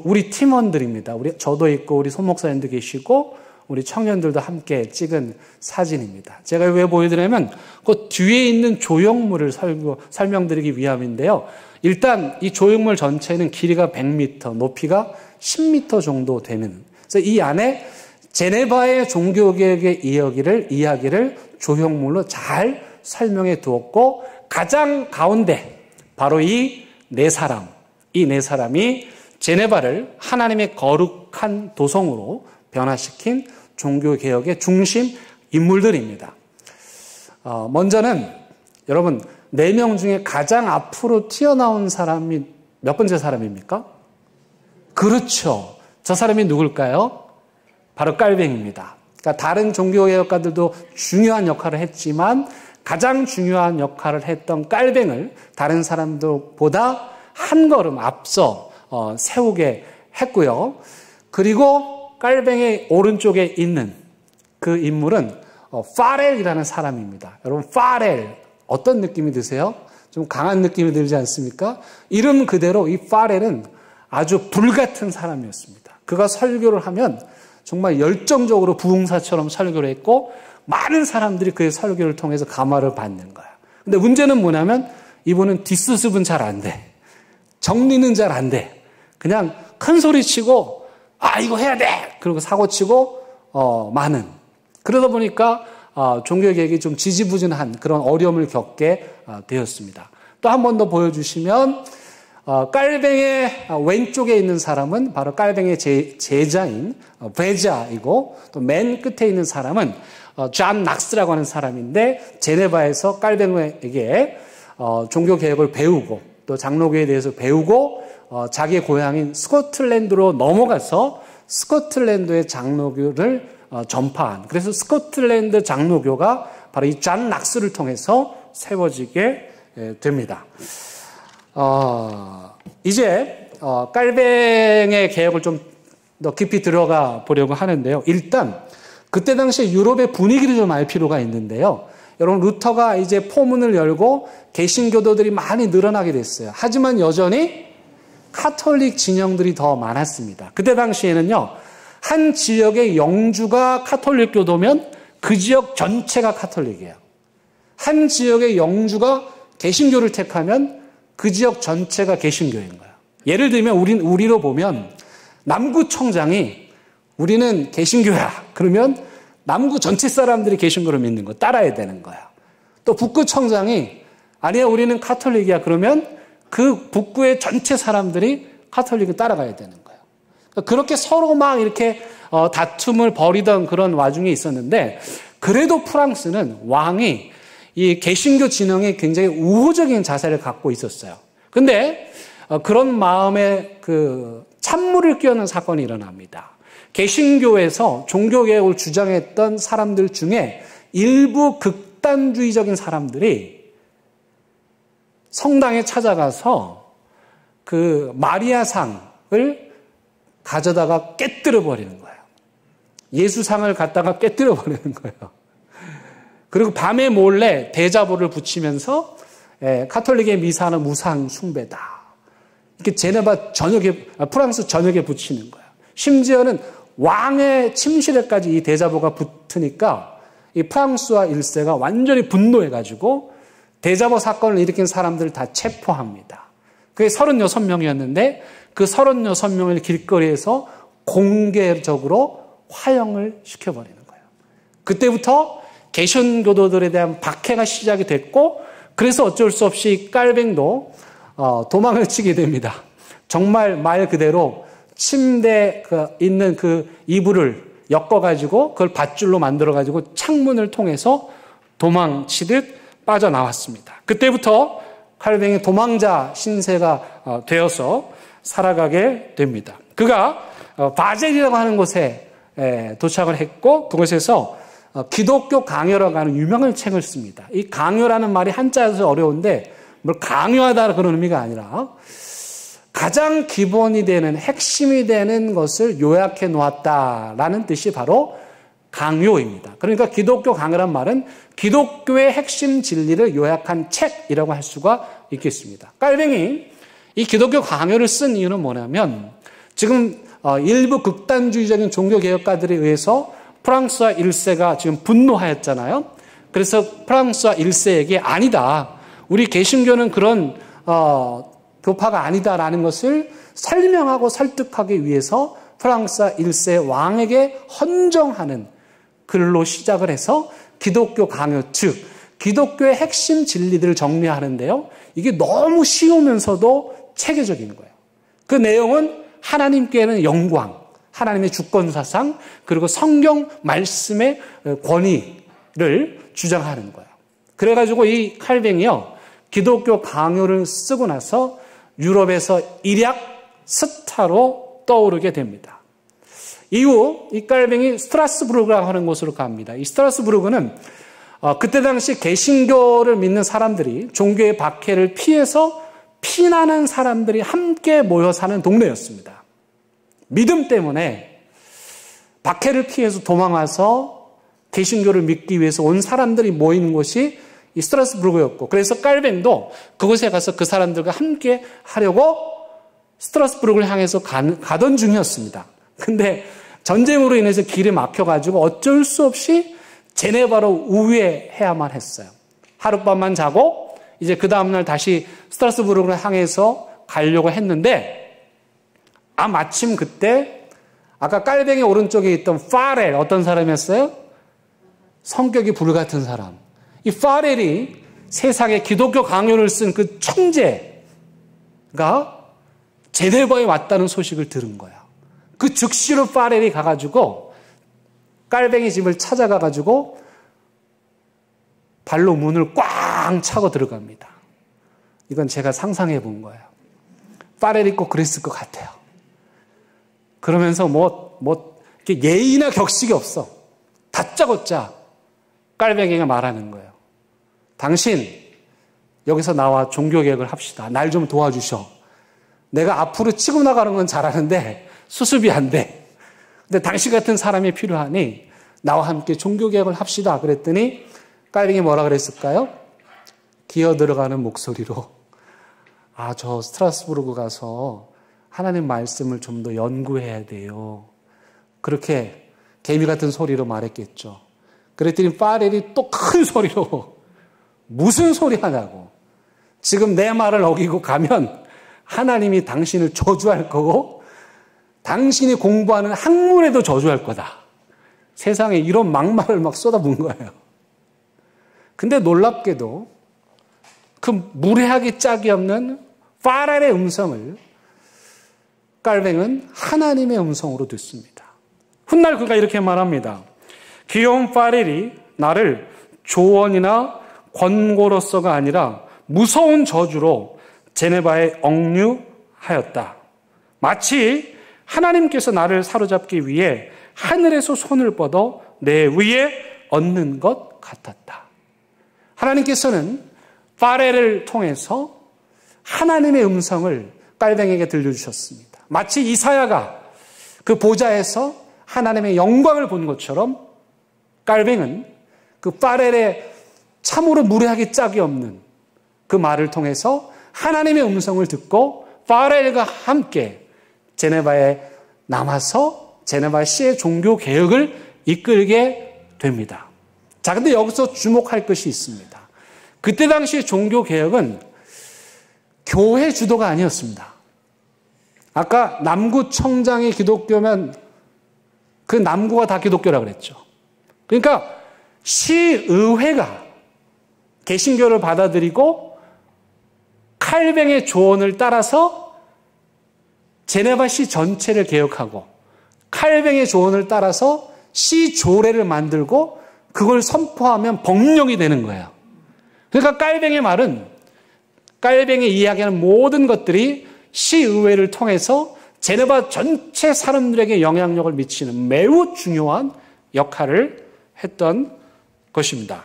우리 팀원들입니다. 저도 있고 우리 손 목사님도 계시고 우리 청년들도 함께 찍은 사진입니다. 제가 왜 보여드리냐면 그 뒤에 있는 조형물을 설명드리기 위함인데요. 일단 이 조형물 전체는 길이가 100m, 높이가 10m 정도 되는. 그래서 이 안에 제네바의 종교개혁의 이야기를 조형물로 잘 설명해 두었고 가장 가운데 바로 이 네 사람이 제네바를 하나님의 거룩한 도성으로 변화시킨 종교개혁의 중심 인물들입니다. 먼저는 여러분 4명 중에 가장 앞으로 튀어나온 사람이 몇 번째 사람입니까? 그렇죠. 저 사람이 누굴까요? 바로 깔뱅입니다. 그러니까 다른 종교개혁가들도 중요한 역할을 했지만 가장 중요한 역할을 했던 깔뱅을 다른 사람들보다 한 걸음 앞서 세우게 했고요. 그리고 깔뱅의 오른쪽에 있는 그 인물은 파렐이라는 사람입니다. 여러분, 파렐 어떤 느낌이 드세요? 좀 강한 느낌이 들지 않습니까? 이름 그대로 이 파렐은 아주 불같은 사람이었습니다. 그가 설교를 하면 정말 열정적으로 부흥사처럼 설교를 했고 많은 사람들이 그의 설교를 통해서 감화를 받는 거야. 근데 문제는 뭐냐면 이분은 뒷수습은 잘 안 돼. 정리는 잘 안 돼. 그냥 큰 소리 치고 이거 해야 돼! 그리고 사고 치고 많은. 그러다 보니까 종교개혁이 좀 지지부진한 그런 어려움을 겪게 되었습니다. 또 한 번 더 보여주시면 깔뱅의 왼쪽에 있는 사람은 바로 깔뱅의 제자인 베자이고 또 맨 끝에 있는 사람은 존 낙스라고 하는 사람인데 제네바에서 깔뱅에게 종교개혁을 배우고 또 장로교에 대해서 배우고 자기의 고향인 스코틀랜드로 넘어가서 스코틀랜드의 장로교를 전파한, 그래서 스코틀랜드 장로교가 바로 이 존 낙스를 통해서 세워지게 됩니다. 이제 깔뱅의 개혁을 좀 더 깊이 들어가 보려고 하는데요. 일단 그때 당시에 유럽의 분위기를 좀 알 필요가 있는데요. 여러분, 루터가 이제 포문을 열고 개신교도들이 많이 늘어나게 됐어요. 하지만 여전히 카톨릭 진영들이 더 많았습니다. 그때 당시에는요, 한 지역의 영주가 카톨릭 교도면 그 지역 전체가 카톨릭이에요. 한 지역의 영주가 개신교를 택하면 그 지역 전체가 개신교인 거예요. 예를 들면 우리로 보면 남구청장이 우리는 개신교야. 그러면 남구 전체 사람들이 개신교를 믿는 거 따라야 되는 거야. 또 북구청장이 아니야, 우리는 카톨릭이야. 그러면 그 북구의 전체 사람들이 카톨릭을 따라가야 되는 거예요. 그렇게 서로 막 이렇게 다툼을 벌이던 그런 와중에 있었는데, 그래도 프랑스는 왕이 이 개신교 진영에 굉장히 우호적인 자세를 갖고 있었어요. 근데 그런 마음에 찬물을 끼얹는 사건이 일어납니다. 개신교에서 종교개혁을 주장했던 사람들 중에 일부 극단주의적인 사람들이 성당에 찾아가서 그 마리아상을 가져다가 깨뜨려 버리는 거예요. 예수상을 갖다가 깨뜨려 버리는 거예요. 그리고 밤에 몰래 대자보를 붙이면서 카톨릭의 미사는 무상 숭배다. 이렇게 제네바 전역에, 프랑스 전역에 붙이는 거예요. 심지어는 왕의 침실에까지 이 대자보가 붙으니까 이 프랑스와 1세가 완전히 분노해가지고 대자보 사건을 일으킨 사람들을 다 체포합니다. 그게 36명이었는데 그 36명을 길거리에서 공개적으로 화형을 시켜버리는 거예요. 그때부터 개신교도들에 대한 박해가 시작이 됐고, 그래서 어쩔 수 없이 깔뱅도 도망을 치게 됩니다. 정말 말 그대로 침대 있는 그 이불을 엮어가지고 그걸 밧줄로 만들어가지고 창문을 통해서 도망치듯 빠져나왔습니다. 그때부터 깔뱅이 도망자 신세가 되어서 살아가게 됩니다. 그가 바젤이라고 하는 곳에 도착을 했고, 그곳에서 기독교 강요라고 하는 유명한 책을 씁니다. 이 강요라는 말이 한자여서 어려운데 뭘 강요하다 그런 의미가 아니라 가장 기본이 되는, 핵심이 되는 것을 요약해 놓았다라는 뜻이 바로 강요입니다. 그러니까 기독교 강요란 말은 기독교의 핵심 진리를 요약한 책이라고 할 수가 있겠습니다. 깔뱅이 이 기독교 강요를 쓴 이유는 뭐냐면, 지금 일부 극단주의적인 종교개혁가들에 의해서 프랑스와 1세가 지금 분노하였잖아요. 그래서 프랑스와 1세에게 아니다, 우리 개신교는 그런 교파가 아니다라는 것을 설명하고 설득하기 위해서 프랑스와 1세 왕에게 헌정하는 글로 시작을 해서 기독교 강요, 즉 기독교의 핵심 진리들을 정리하는데요. 이게 너무 쉬우면서도 체계적인 거예요. 그 내용은 하나님께는 영광, 하나님의 주권사상, 그리고 성경 말씀의 권위를 주장하는 거예요. 그래가지고 이 칼뱅이요, 기독교 강요를 쓰고 나서 유럽에서 일약 스타로 떠오르게 됩니다. 이후 이 깔뱅이 스트라스부르크라고 하는 곳으로 갑니다. 이 스트라스부르크는 그때 당시 개신교를 믿는 사람들이 종교의 박해를 피해서 피난한 사람들이 함께 모여 사는 동네였습니다. 믿음 때문에 박해를 피해서 도망와서 개신교를 믿기 위해서 온 사람들이 모이는 곳이 이 스트라스부르크였고, 그래서 깔뱅도 그곳에 가서 그 사람들과 함께 하려고 스트라스부르크를 향해서 가던 중이었습니다. 근데 전쟁으로 인해서 길이 막혀가지고 어쩔 수 없이 제네바로 우회해야만 했어요. 하룻밤만 자고 이제 그 다음날 다시 스트라스부르크를 향해서 가려고 했는데, 마침 그때 아까 깔뱅이 오른쪽에 있던 파렐, 어떤 사람이었어요? 성격이 불같은 사람. 이 파렐이 세상에 기독교 강요를 쓴 그 천재가 제네바에 왔다는 소식을 들은 거야. 그 즉시로 파렐이 가가지고 깔뱅이 집을 찾아가가지고 발로 문을 꽝 차고 들어갑니다. 이건 제가 상상해 본 거예요. 파렐이 꼭 그랬을 것 같아요. 그러면서 이렇게 예의나 격식이 없어. 다짜고짜 깔뱅이가 말하는 거예요. 당신 여기서 나와 종교개혁을 합시다. 날 좀 도와주셔. 내가 앞으로 치고 나가는 건 잘하는데 수습이 안 돼. 근데 당신 같은 사람이 필요하니 나와 함께 종교개혁을 합시다. 그랬더니 깔뱅이 뭐라 그랬을까요? 기어 들어가는 목소리로 저 스트라스부르크 가서 하나님 말씀을 좀 더 연구해야 돼요. 그렇게 개미 같은 소리로 말했겠죠. 그랬더니 파렐이 또 큰 소리로 무슨 소리 하냐고. 지금 내 말을 어기고 가면 하나님이 당신을 저주할 거고 당신이 공부하는 학문에도 저주할 거다. 세상에 이런 막말을 막 쏟아부은 거예요. 근데 놀랍게도 그 무례하기 짝이 없는 파렐의 음성을 깔뱅은 하나님의 음성으로 듣습니다. 훗날 그가 이렇게 말합니다. 귀여운 파렐이 나를 조언이나 권고로서가 아니라 무서운 저주로 제네바에 억류하였다. 마치 하나님께서 나를 사로잡기 위해 하늘에서 손을 뻗어 내 위에 얹는 것 같았다. 하나님께서는 파렐을 통해서 하나님의 음성을 깔뱅에게 들려주셨습니다. 마치 이사야가 그 보좌에서 하나님의 영광을 본 것처럼 깔뱅은 그 파렐의 참으로 무례하기 짝이 없는 그 말을 통해서 하나님의 음성을 듣고 파렐과 함께 제네바에 남아서 제네바시의 종교 개혁을 이끌게 됩니다. 자, 근데 여기서 주목할 것이 있습니다. 그때 당시의 종교 개혁은 교회 주도가 아니었습니다. 아까 남구 청장이 기독교면 그 남구가 다 기독교라고 그랬죠. 그러니까 시의회가 개신교를 받아들이고 칼뱅의 조언을 따라서 제네바시 전체를 개혁하고 칼뱅의 조언을 따라서 시조례를 만들고 그걸 선포하면 법령이 되는 거예요. 그러니까 깔뱅의 말은, 깔뱅이 이야기하는 모든 것들이 시의회를 통해서 제네바 전체 사람들에게 영향력을 미치는 매우 중요한 역할을 했던 것입니다.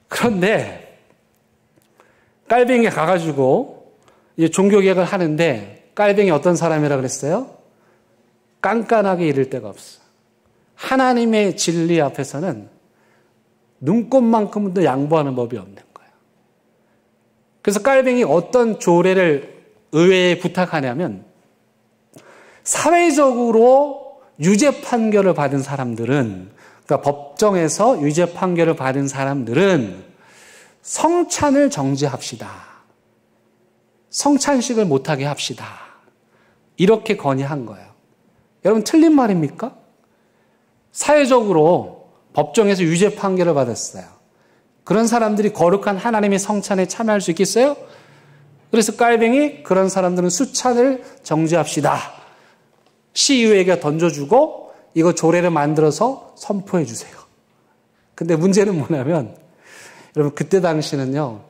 그런데 깔뱅이 가가지고 이제 종교개혁을 하는데 깔뱅이 어떤 사람이라 그랬어요? 깐깐하게 이를 데가 없어. 하나님의 진리 앞에서는 눈곱만큼도 양보하는 법이 없는 거예요. 그래서 깔뱅이 어떤 조례를 의회에 부탁하냐면 사회적으로 유죄 판결을 받은 사람들은, 그러니까 법정에서 유죄 판결을 받은 사람들은 성찬을 정지합시다. 성찬식을 못하게 합시다. 이렇게 건의한 거예요. 여러분 틀린 말입니까? 사회적으로 법정에서 유죄 판결을 받았어요. 그런 사람들이 거룩한 하나님의 성찬에 참여할 수 있겠어요? 그래서 깔뱅이 그런 사람들은 수찬을 정지합시다. 시의회가 던져주고 이거 조례를 만들어서 선포해 주세요. 근데 문제는 뭐냐면 여러분 그때 당시는요.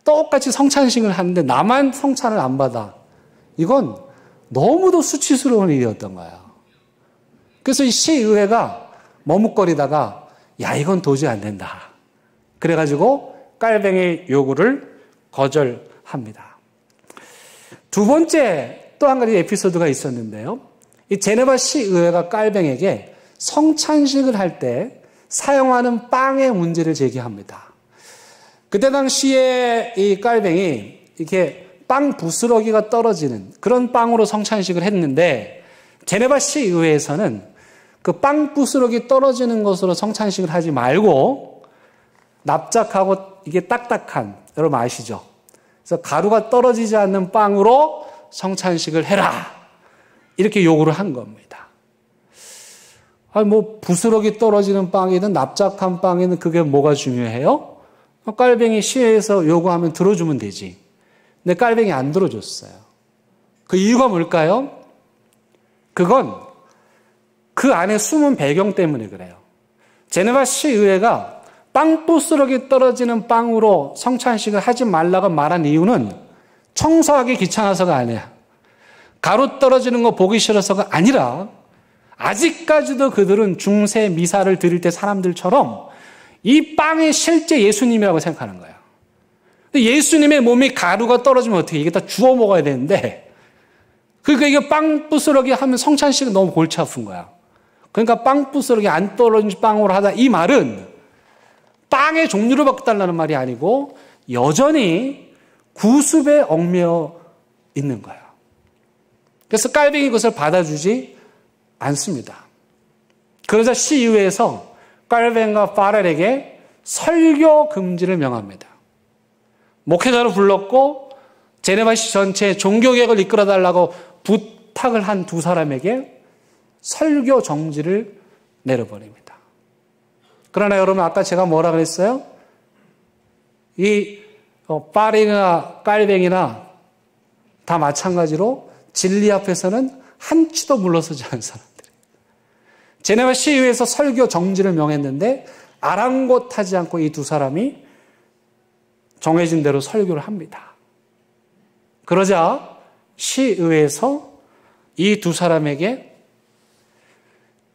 똑같이 성찬식을 하는데 나만 성찬을 안 받아. 이건 너무도 수치스러운 일이었던 거예요. 그래서 이 시의회가 머뭇거리다가 야, 이건 도저히 안 된다. 그래가지고 깔뱅이의 요구를 거절합니다. 두 번째 또 한 가지 에피소드가 있었는데요. 이 제네바 시의회가 깔뱅에게 성찬식을 할 때 사용하는 빵의 문제를 제기합니다. 그때 당시에 이 깔뱅이 이렇게 빵 부스러기가 떨어지는 그런 빵으로 성찬식을 했는데 제네바 시의회에서는 그 빵 부스러기 떨어지는 것으로 성찬식을 하지 말고 납작하고 이게 딱딱한, 여러분 아시죠? 그래서 가루가 떨어지지 않는 빵으로 성찬식을 해라. 이렇게 요구를 한 겁니다. 뭐 부스러기 떨어지는 빵이든 납작한 빵이든 그게 뭐가 중요해요? 깔뱅이 시회에서 요구하면 들어주면 되지. 근데 깔뱅이 안 들어줬어요. 그 이유가 뭘까요? 그건 그 안에 숨은 배경 때문에 그래요. 제네바 시의회가 빵 부스러기 떨어지는 빵으로 성찬식을 하지 말라고 말한 이유는 청소하기 귀찮아서가 아니야. 가루 떨어지는 거 보기 싫어서가 아니라 아직까지도 그들은 중세 미사를 드릴 때 사람들처럼 이 빵이 실제 예수님이라고 생각하는 거예요. 근데 예수님의 몸이 가루가 떨어지면 어떻게 이게 다 주워 먹어야 되는데 그러니까 이게 빵 부스러기 하면 성찬식은 너무 골치 아픈 거야. 그러니까 빵 부스러기 안 떨어진 빵으로 하다 이 말은 빵의 종류를 바꿔달라는 말이 아니고 여전히 구습에 얽매여 있는 거예요. 그래서 깔뱅이 그것을 받아주지 않습니다. 그러자 시의회에서 깔뱅과 파렐에게 설교 금지를 명합니다. 목회자를 불렀고 제네바시 전체에 종교개혁을 이끌어달라고 부탁을 한 두 사람에게 설교 정지를 내려버립니다. 그러나 여러분 아까 제가 뭐라 그랬어요? 이 파렐이나 깔뱅이나 다 마찬가지로 진리 앞에서는 한치도 물러서지 않은 사람들이에요. 제네바 시의회에서 설교 정지를 명했는데 아랑곳하지 않고 이 두 사람이 정해진 대로 설교를 합니다. 그러자 시의회에서 이 두 사람에게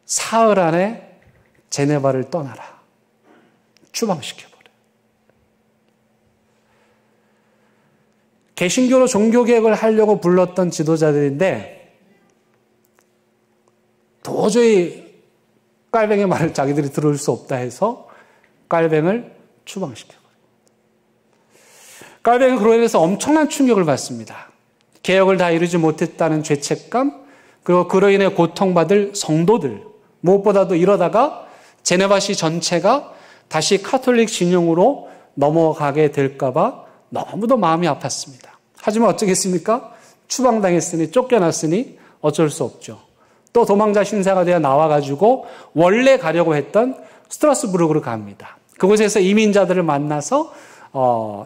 사흘 안에 제네바를 떠나라. 추방시켜버려요. 개신교로 종교개혁을 하려고 불렀던 지도자들인데 도저히 깔뱅의 말을 자기들이 들을 수 없다 해서 깔뱅을 추방시켜버려요. 깔뱅은 그로 인해서 엄청난 충격을 받습니다. 개혁을 다 이루지 못했다는 죄책감, 그리고 그로 인해 고통받을 성도들, 무엇보다도 이러다가 제네바시 전체가 다시 카톨릭 진영으로 넘어가게 될까봐 너무도 마음이 아팠습니다. 하지만 어쩌겠습니까? 추방당했으니, 쫓겨났으니 어쩔 수 없죠. 또 도망자 신사가 되어 나와가지고 원래 가려고 했던 스트라스부르크로 갑니다. 그곳에서 이민자들을 만나서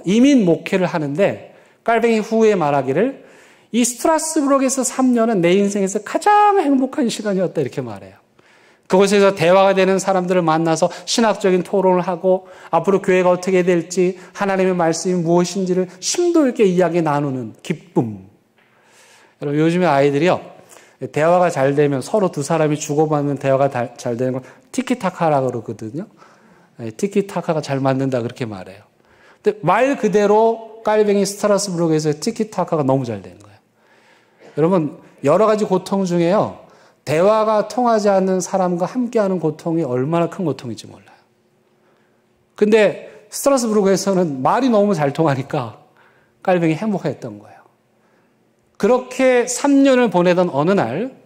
이민 목회를 하는데 깔뱅이 후에 말하기를 이 스트라스부르크에서 3년은 내 인생에서 가장 행복한 시간이었다 이렇게 말해요. 그곳에서 대화가 되는 사람들을 만나서 신학적인 토론을 하고 앞으로 교회가 어떻게 될지 하나님의 말씀이 무엇인지를 심도 있게 이야기 나누는 기쁨. 여러분 요즘에 아이들이요. 대화가 잘 되면 서로 두 사람이 주고받는 대화가 잘 되는 걸 티키타카라고 그러거든요. 티키타카가 잘 맞는다 그렇게 말해요. 근데 말 그대로 깔뱅이 스트라스부르크에서 티키타카가 너무 잘 되는 거예요. 여러분 여러 가지 고통 중에요. 대화가 통하지 않는 사람과 함께하는 고통이 얼마나 큰 고통인지 몰라요. 근데 스트라스부르크에서는 말이 너무 잘 통하니까 깔뱅이 행복했던 거예요. 그렇게 3년을 보내던 어느 날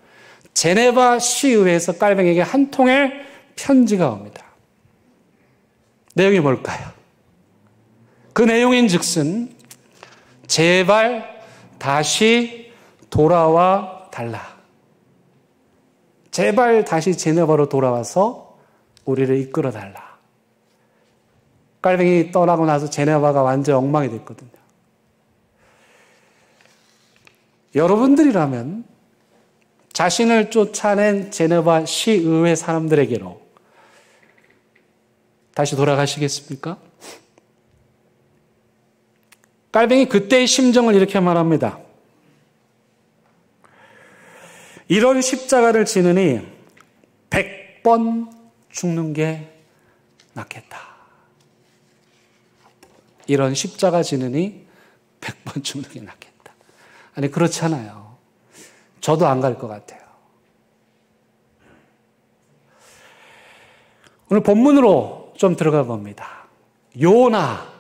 제네바 시의회에서 깔뱅에게 한 통의 편지가 옵니다. 내용이 뭘까요? 그 내용인 즉슨 제발 다시 돌아와 달라. 제발 다시 제네바로 돌아와서 우리를 이끌어 달라. 깔뱅이 떠나고 나서 제네바가 완전 엉망이 됐거든요. 여러분들이라면 자신을 쫓아낸 제네바 시의회 사람들에게로 다시 돌아가시겠습니까? 깔뱅이 그때의 심정을 이렇게 말합니다. 이런 십자가를 지느니 100번 죽는 게 낫겠다. 이런 십자가 지느니 100번 죽는 게 낫겠다. 아니, 그렇지 않아요. 저도 안 갈 것 같아요. 오늘 본문으로 좀 들어가 봅니다. 요나,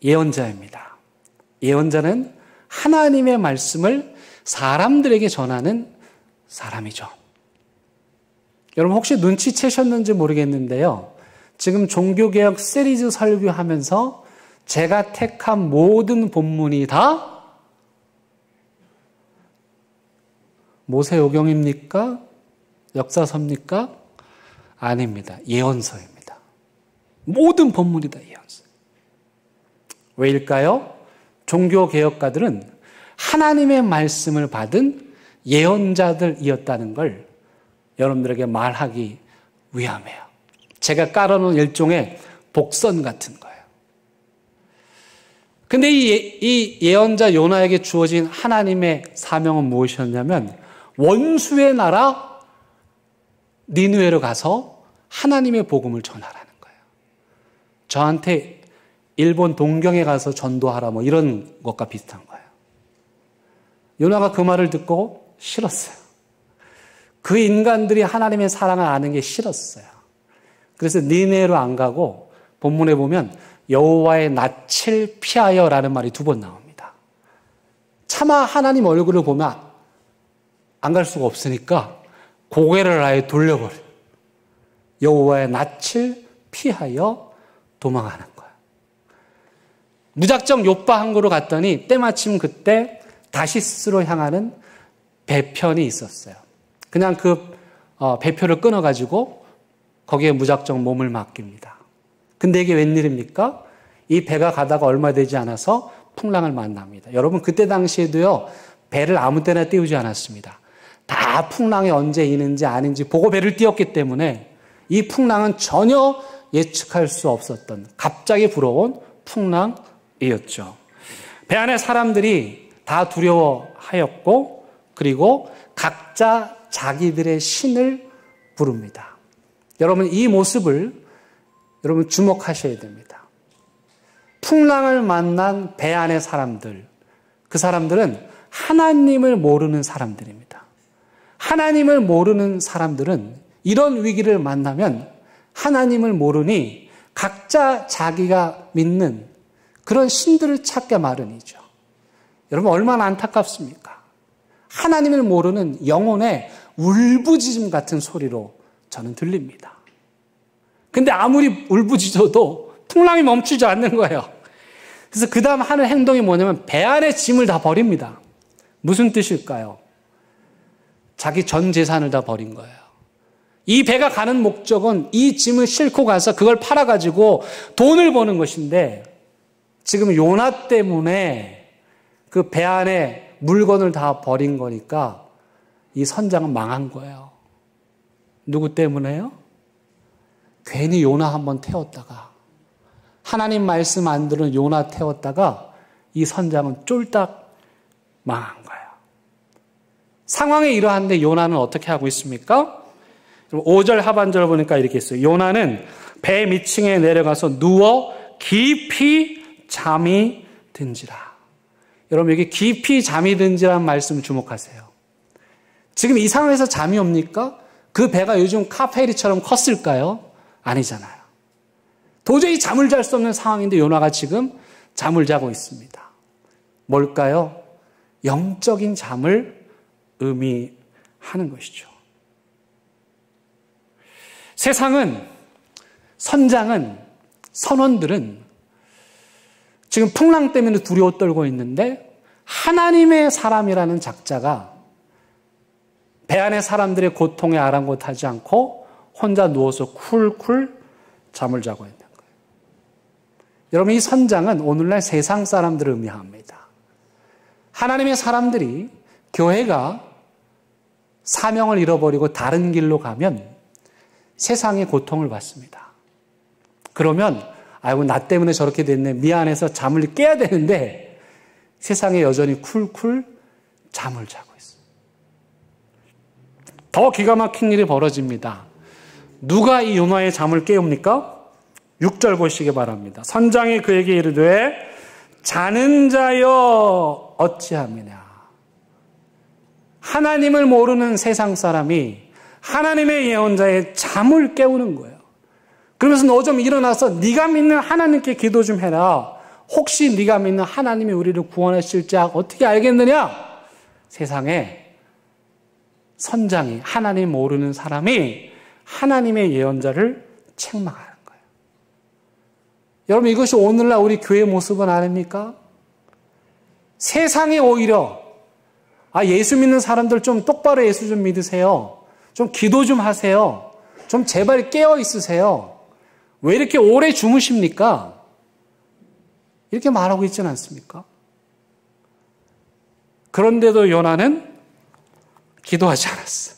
예언자입니다. 예언자는 하나님의 말씀을 사람들에게 전하는 사람이죠. 여러분 혹시 눈치채셨는지 모르겠는데요. 지금 종교개혁 시리즈 설교하면서 제가 택한 모든 본문이 다 모세오경입니까? 역사서입니까? 아닙니다. 예언서입니다. 모든 본문이 다 예언서. 왜일까요? 종교개혁가들은 하나님의 말씀을 받은 예언자들이었다는 걸 여러분들에게 말하기 위함이에요. 제가 깔아놓은 일종의 복선 같은 거예요. 근데 이 예언자 요나에게 주어진 하나님의 사명은 무엇이었냐면 원수의 나라 니느웨로 가서 하나님의 복음을 전하라는 거예요. 저한테 일본 동경에 가서 전도하라 뭐 이런 것과 비슷한 거예요. 요나가 그 말을 듣고 싫었어요. 그 인간들이 하나님의 사랑을 아는 게 싫었어요. 그래서 니느웨로 안 가고 본문에 보면 여호와의 낯을 피하여라는 말이 2번 나옵니다. 차마 하나님 얼굴을 보면 안 갈 수가 없으니까 고개를 아예 돌려버려요. 여호와의 낯을 피하여 도망하는 거예요. 무작정 요빠 항구로 갔더니 때마침 그때 다시스로 향하는 배편이 있었어요. 그냥 그 배표를 끊어가지고 거기에 무작정 몸을 맡깁니다. 근데 이게 웬일입니까? 이 배가 가다가 얼마 되지 않아서 풍랑을 만납니다. 여러분 그때 당시에도요 배를 아무 때나 띄우지 않았습니다. 다 풍랑이 언제 있는지 아닌지 보고 배를 띄웠기 때문에 이 풍랑은 전혀 예측할 수 없었던 갑자기 불어온 풍랑이었죠. 배 안에 사람들이 다 두려워하였고 그리고 각자 자기들의 신을 부릅니다. 여러분 이 모습을 여러분 주목하셔야 됩니다. 풍랑을 만난 배 안의 사람들, 그 사람들은 하나님을 모르는 사람들입니다. 하나님을 모르는 사람들은 이런 위기를 만나면 하나님을 모르니 각자 자기가 믿는 그런 신들을 찾게 마련이죠. 여러분 얼마나 안타깝습니까? 하나님을 모르는 영혼의 울부짖음 같은 소리로 저는 들립니다. 근데 아무리 울부짖어도 풍랑이 멈추지 않는 거예요. 그래서 그 다음 하는 행동이 뭐냐면 배 안에 짐을 다 버립니다. 무슨 뜻일까요? 자기 전 재산을 다 버린 거예요. 이 배가 가는 목적은 이 짐을 싣고 가서 그걸 팔아가지고 돈을 버는 것인데 지금 요나 때문에 그 배 안에 물건을 다 버린 거니까 이 선장은 망한 거예요. 누구 때문에요? 괜히 요나 한번 태웠다가 하나님 말씀 안 들은 요나 태웠다가 이 선장은 쫄딱 망한 거예요. 상황이 이러한데 요나는 어떻게 하고 있습니까? 5절 하반절을 보니까 이렇게 있어요. 요나는 배 밑층에 내려가서 누워 깊이 잠이 든지라. 여러분 여기 깊이 잠이 든지라는 말씀 주목하세요. 지금 이 상황에서 잠이 옵니까? 그 배가 요즘 카페리처럼 컸을까요? 아니잖아요. 도저히 잠을 잘 수 없는 상황인데 요나가 지금 잠을 자고 있습니다. 뭘까요? 영적인 잠을 의미하는 것이죠. 세상은, 선장은, 선원들은 지금 풍랑 때문에 두려워 떨고 있는데 하나님의 사람이라는 작자가 배 안의 사람들의 고통에 아랑곳하지 않고 혼자 누워서 쿨쿨 잠을 자고 있는 거예요. 여러분 이 선장은 오늘날 세상 사람들을 의미합니다. 하나님의 사람들이 교회가 사명을 잃어버리고 다른 길로 가면 세상의 고통을 받습니다. 그러면 아이고 나 때문에 저렇게 됐네 미안해서 잠을 깨야 되는데 세상에 여전히 쿨쿨 잠을 자고 있어요. 더 기가 막힌 일이 벌어집니다. 누가 이 요나의 잠을 깨웁니까? 6절 보시기 바랍니다. 선장이 그에게 이르되 자는 자여 어찌함이냐. 하나님을 모르는 세상 사람이 하나님의 예언자의 잠을 깨우는 거예요. 그러면서 너 좀 일어나서 네가 믿는 하나님께 기도 좀 해라. 혹시 네가 믿는 하나님이 우리를 구원하실지 어떻게 알겠느냐? 세상에 선장이 하나님 모르는 사람이 하나님의 예언자를 책망하는 거예요. 여러분 이것이 오늘날 우리 교회 모습은 아닙니까? 세상이 오히려 예수 믿는 사람들 좀 똑바로 예수 좀 믿으세요. 좀 기도 좀 하세요. 좀 제발 깨어 있으세요. 왜 이렇게 오래 주무십니까? 이렇게 말하고 있지는 않습니까? 그런데도 요나는 기도하지 않았어.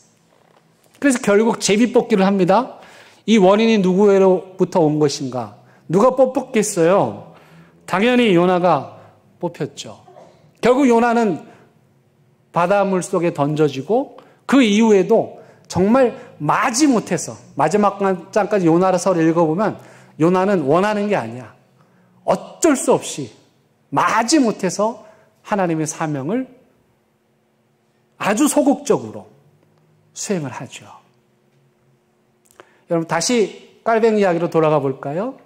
그래서 결국 제비뽑기를 합니다. 이 원인이 누구로부터 온 것인가? 누가 뽑혔겠어요? 당연히 요나가 뽑혔죠. 결국 요나는 바닷물 속에 던져지고 그 이후에도 정말 마지못해서 마지막 장까지 요나서를 읽어보면 요나는 원하는 게 아니야. 어쩔 수 없이 마지못해서 하나님의 사명을 아주 소극적으로 수행을 하죠. 여러분 다시 깔뱅 이야기로 돌아가 볼까요?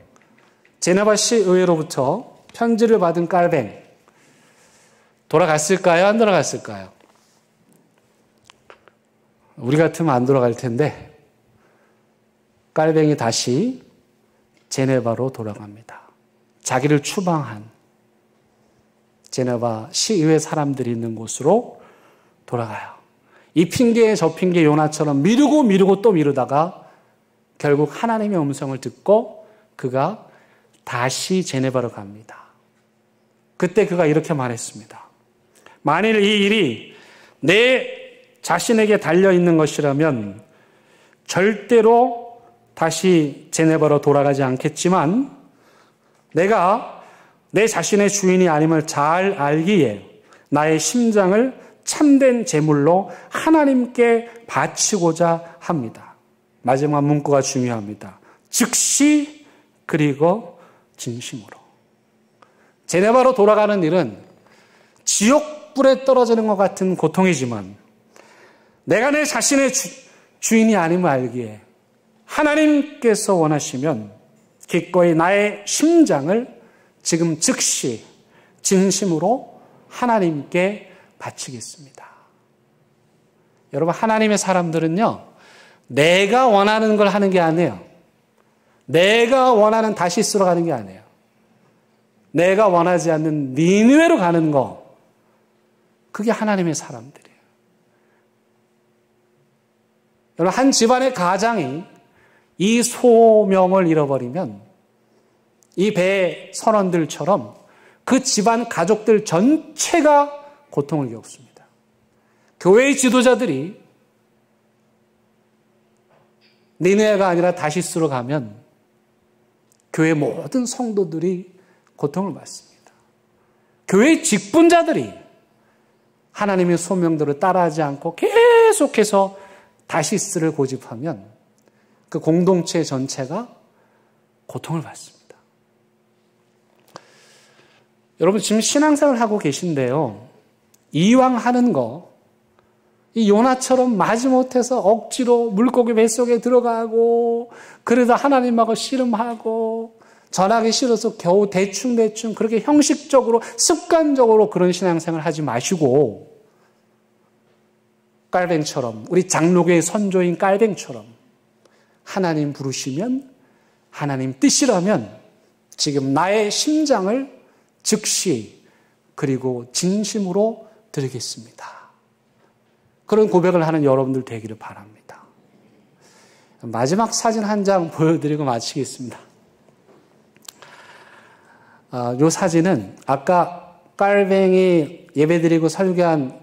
제네바시 의회로부터 편지를 받은 깔뱅 돌아갔을까요? 안 돌아갔을까요? 우리 같으면 안 돌아갈 텐데 깔뱅이 다시 제네바로 돌아갑니다. 자기를 추방한 제네바 시의회 사람들이 있는 곳으로 돌아가요. 이 핑계에 저 핑계 요나처럼 미루고 또 미루다가 결국 하나님의 음성을 듣고 그가 다시 제네바로 갑니다. 그때 그가 이렇게 말했습니다. 만일 이 일이 내 자신에게 달려있는 것이라면 절대로 다시 제네바로 돌아가지 않겠지만 내가 내 자신의 주인이 아님을 잘 알기에 나의 심장을 참된 제물로 하나님께 바치고자 합니다. 마지막 문구가 중요합니다. 즉시 그리고 진심으로. 제네바로 돌아가는 일은 지옥불에 떨어지는 것 같은 고통이지만 내가 내 자신의 주인이 아님을 알기에 하나님께서 원하시면 기꺼이 나의 심장을 지금 즉시 진심으로 하나님께 바치겠습니다. 여러분 하나님의 사람들은요. 내가 원하는 걸 하는 게 아니에요. 내가 원하는 다시스로 가는 게 아니에요. 내가 원하지 않는 니느웨로 가는 거. 그게 하나님의 사람들이에요. 여러분 한 집안의 가장이 이 소명을 잃어버리면 이 배 선원들처럼 그 집안 가족들 전체가 고통을 겪습니다. 교회의 지도자들이 니느웨가 아니라 다시스로 가면 교회 모든 성도들이 고통을 받습니다. 교회의 직분자들이 하나님의 소명대로 따라하지 않고 계속해서 다시스를 고집하면 그 공동체 전체가 고통을 받습니다. 여러분 지금 신앙생활을 하고 계신데요. 이왕 하는 거, 이 요나처럼 마지못해서 억지로 물고기 뱃속에 들어가고 그러다 하나님하고 씨름하고 전하기 싫어서 겨우 대충 그렇게 형식적으로 습관적으로 그런 신앙생활을 하지 마시고 깔뱅처럼 우리 장로교의 선조인 깔뱅처럼 하나님 부르시면 하나님 뜻이라면 지금 나의 심장을 즉시 그리고 진심으로 드리겠습니다. 그런 고백을 하는 여러분들 되기를 바랍니다. 마지막 사진 한 장 보여드리고 마치겠습니다. 이 사진은 아까 깔뱅이 예배드리고 설교한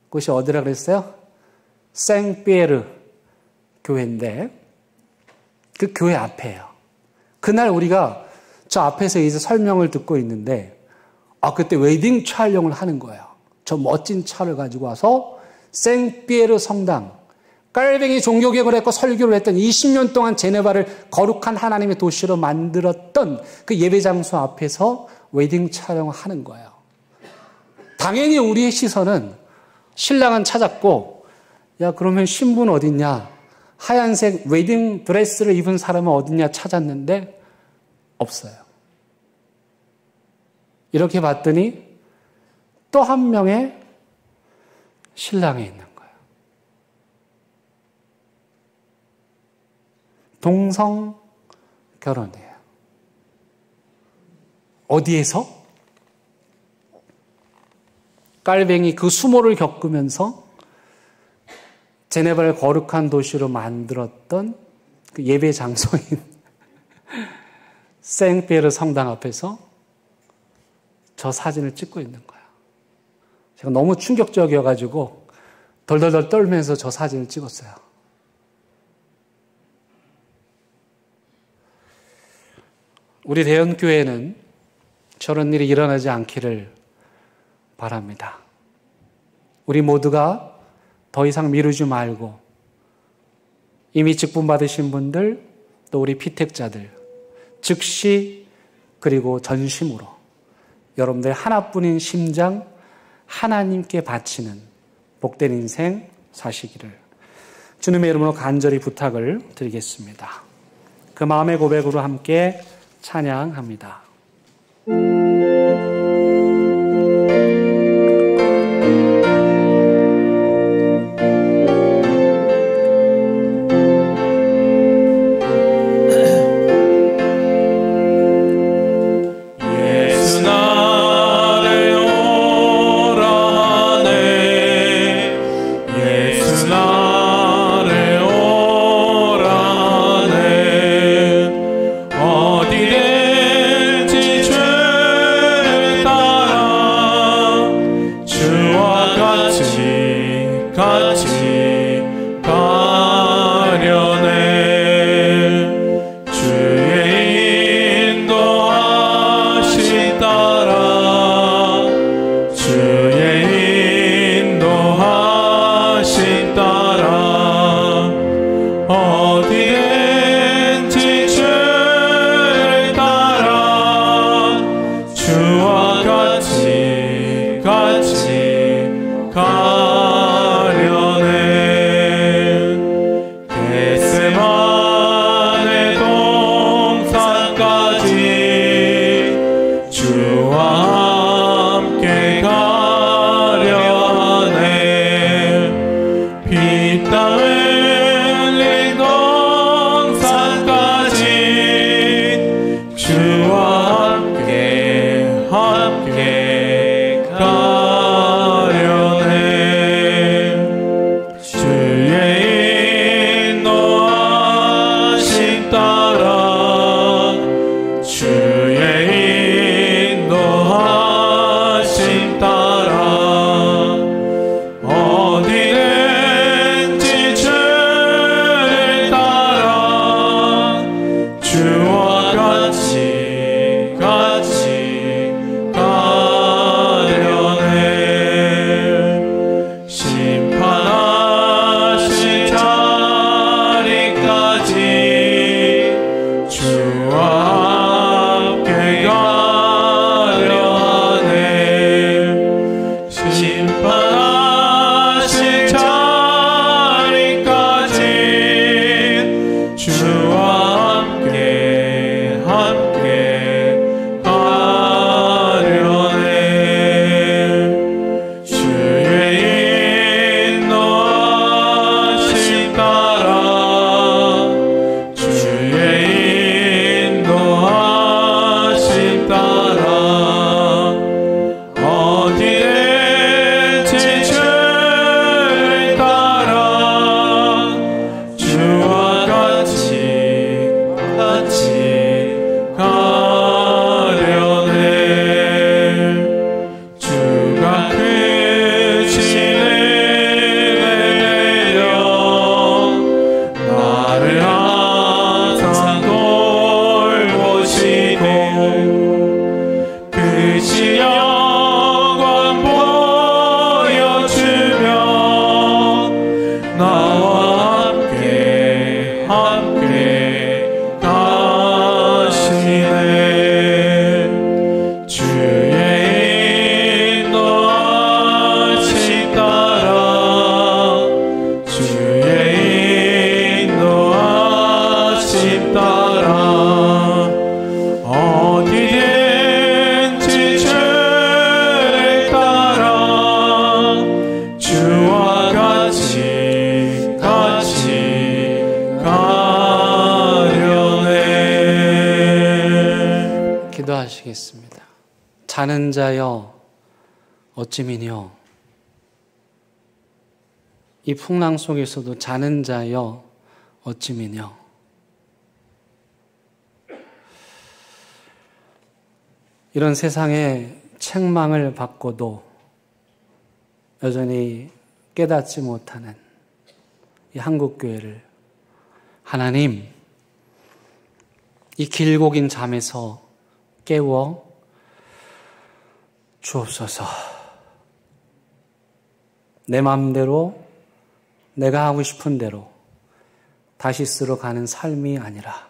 곳이 어디라 그랬어요? 생피에르 교회인데 그 교회 앞에요. 그날 우리가 저 앞에서 이제 설명을 듣고 있는데 그때 웨딩 촬영을 하는 거예요. 저 멋진 차를 가지고 와서 생피에르 성당, 깔뱅이 종교개혁을 했고 설교를 했던 20년 동안 제네바를 거룩한 하나님의 도시로 만들었던 그 예배 장소 앞에서 웨딩 촬영을 하는 거예요. 당연히 우리의 시선은 신랑은 찾았고, 야 그러면 신부는 어딨냐? 하얀색 웨딩 드레스를 입은 사람은 어딨냐 찾았는데 없어요. 이렇게 봤더니 또 한 명의 신랑이 있는 거예요. 동성 결혼이에요. 어디에서? 깔뱅이 그 수모를 겪으면서 제네바를 거룩한 도시로 만들었던 그 예배 장소인 생피에르 성당 앞에서 저 사진을 찍고 있는 거예요. 제가 너무 충격적이어가지고 덜덜덜 떨면서 저 사진을 찍었어요. 우리 대연교회는 저런 일이 일어나지 않기를 바랍니다. 우리 모두가 더 이상 미루지 말고 이미 직분 받으신 분들, 또 우리 피택자들 즉시 그리고 전심으로 여러분들 하나뿐인 심장 하나님께 바치는 복된 인생 사시기를 주님의 이름으로 간절히 부탁을 드리겠습니다. 그 마음의 고백으로 함께 찬양합니다. 어디든 기도하시겠습니다. 자는 자여 어찌미뇨. 이 풍랑 속에서도 자는 자여 어찌미뇨. 이런 세상의 책망을 받고도 여전히 깨닫지 못하는 이 한국교회를 하나님, 이 길고 긴 잠에서 깨워 주옵소서. 내 마음대로 내가 하고 싶은 대로 다시스로 가는 삶이 아니라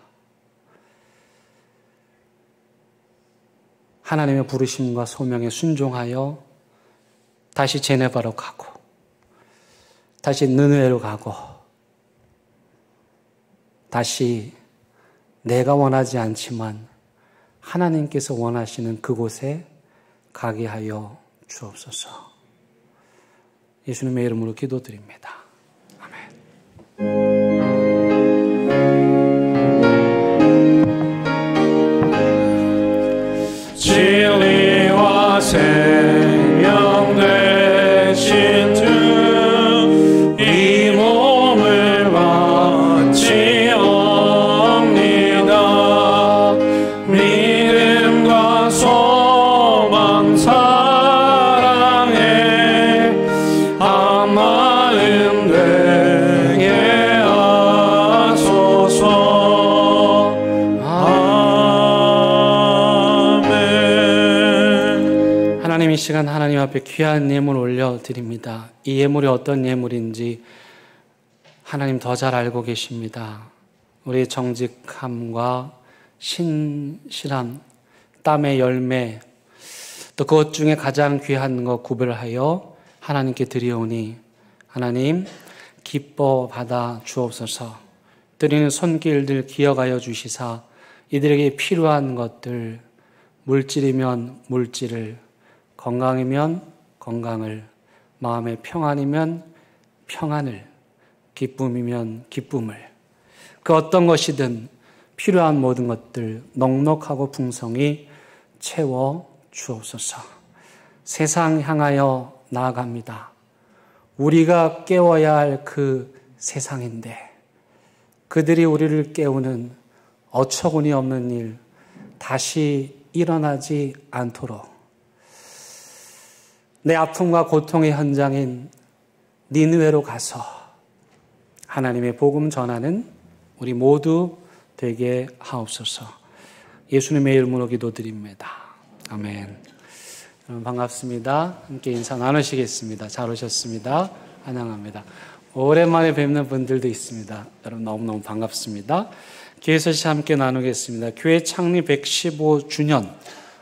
하나님의 부르심과 소명에 순종하여 다시 제네바로 가고 다시 느느웨로 가고 다시 내가 원하지 않지만 하나님께서 원하시는 그곳에 가게 하여 주옵소서. 예수님의 이름으로 기도드립니다. 아멘. 진리와 생명 되신 주 이 몸을 바치옵니다. 믿음과 소망 사랑에 한 마음 되게 하소서. 아멘. 하나님, 이 시간 하나님 앞에 귀한 예물 올려드립니다. 이 예물이 어떤 예물인지 하나님 더 잘 알고 계십니다. 우리의 정직함과 신실함, 땀의 열매, 또 그것 중에 가장 귀한 것 구별하여 하나님께 드리오니 하나님 기뻐 받아 주옵소서. 드리는 손길들 기억하여 주시사 이들에게 필요한 것들, 물질이면 물질을, 건강이면 건강을, 마음의 평안이면 평안을, 기쁨이면 기쁨을, 그 어떤 것이든 필요한 모든 것들 넉넉하고 풍성히 채워 주옵소서. 세상 향하여 나아갑니다. 우리가 깨워야 할 그 세상인데 그들이 우리를 깨우는 어처구니 없는 일 다시 일어나지 않도록 내 아픔과 고통의 현장인 니느웨로 가서 하나님의 복음 전하는 우리 모두 되게 하옵소서. 예수님의 이름으로 기도드립니다. 아멘. 여러분 반갑습니다. 함께 인사 나누시겠습니다. 잘 오셨습니다. 환영합니다. 오랜만에 뵙는 분들도 있습니다. 여러분 너무너무 반갑습니다. 교회서시 함께 나누겠습니다. 교회 창립 115주년,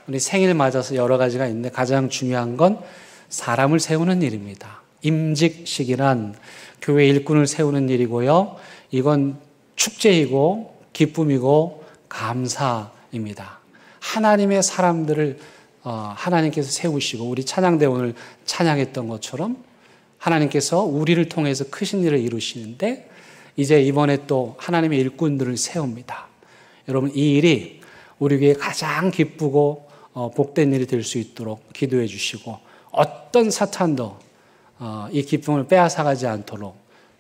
우리 생일 맞아서 여러 가지가 있는데 가장 중요한 건 사람을 세우는 일입니다. 임직식이란 교회 일꾼을 세우는 일이고요. 이건 축제이고 기쁨이고 감사입니다. 하나님의 사람들을 하나님께서 세우시고 우리 찬양대 오늘 찬양했던 것처럼 하나님께서 우리를 통해서 크신 일을 이루시는데 이제 이번에 또 하나님의 일꾼들을 세웁니다. 여러분 이 일이 우리 교회에 가장 기쁘고 복된 일이 될 수 있도록 기도해 주시고 어떤 사탄도 이 기쁨을 빼앗아가지 않도록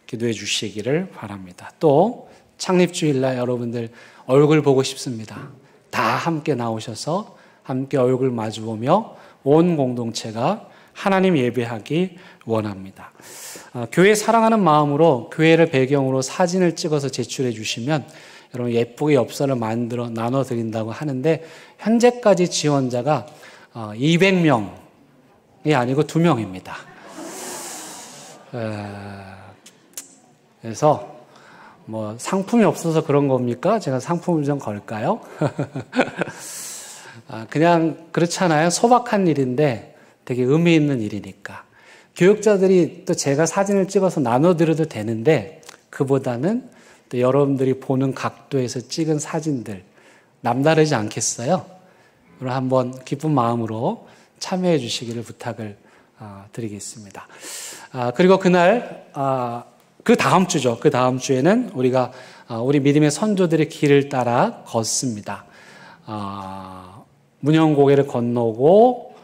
기도해 주시기를 바랍니다. 또 창립주일날 여러분들 얼굴 보고 싶습니다. 다 함께 나오셔서 함께 얼굴 마주보며 온 공동체가 하나님 예배하기 원합니다. 교회 사랑하는 마음으로 교회를 배경으로 사진을 찍어서 제출해 주시면 여러분 예쁘게 엽서를 만들어 나눠드린다고 하는데 현재까지 지원자가 200명이 아니고 2명입니다. 그래서 뭐 상품이 없어서 그런 겁니까? 제가 상품을 좀 걸까요? 그냥 그렇잖아요. 소박한 일인데 되게 의미 있는 일이니까. 교육자들이 또 제가 사진을 찍어서 나눠드려도 되는데 그보다는 또 여러분들이 보는 각도에서 찍은 사진들 남다르지 않겠어요? 그럼 한번 기쁜 마음으로 참여해 주시기를 부탁을 드리겠습니다. 그리고 그날 그 다음 주죠. 그 다음 주에는 우리가 우리 믿음의 선조들의 길을 따라 걷습니다. 문현고개를 건너고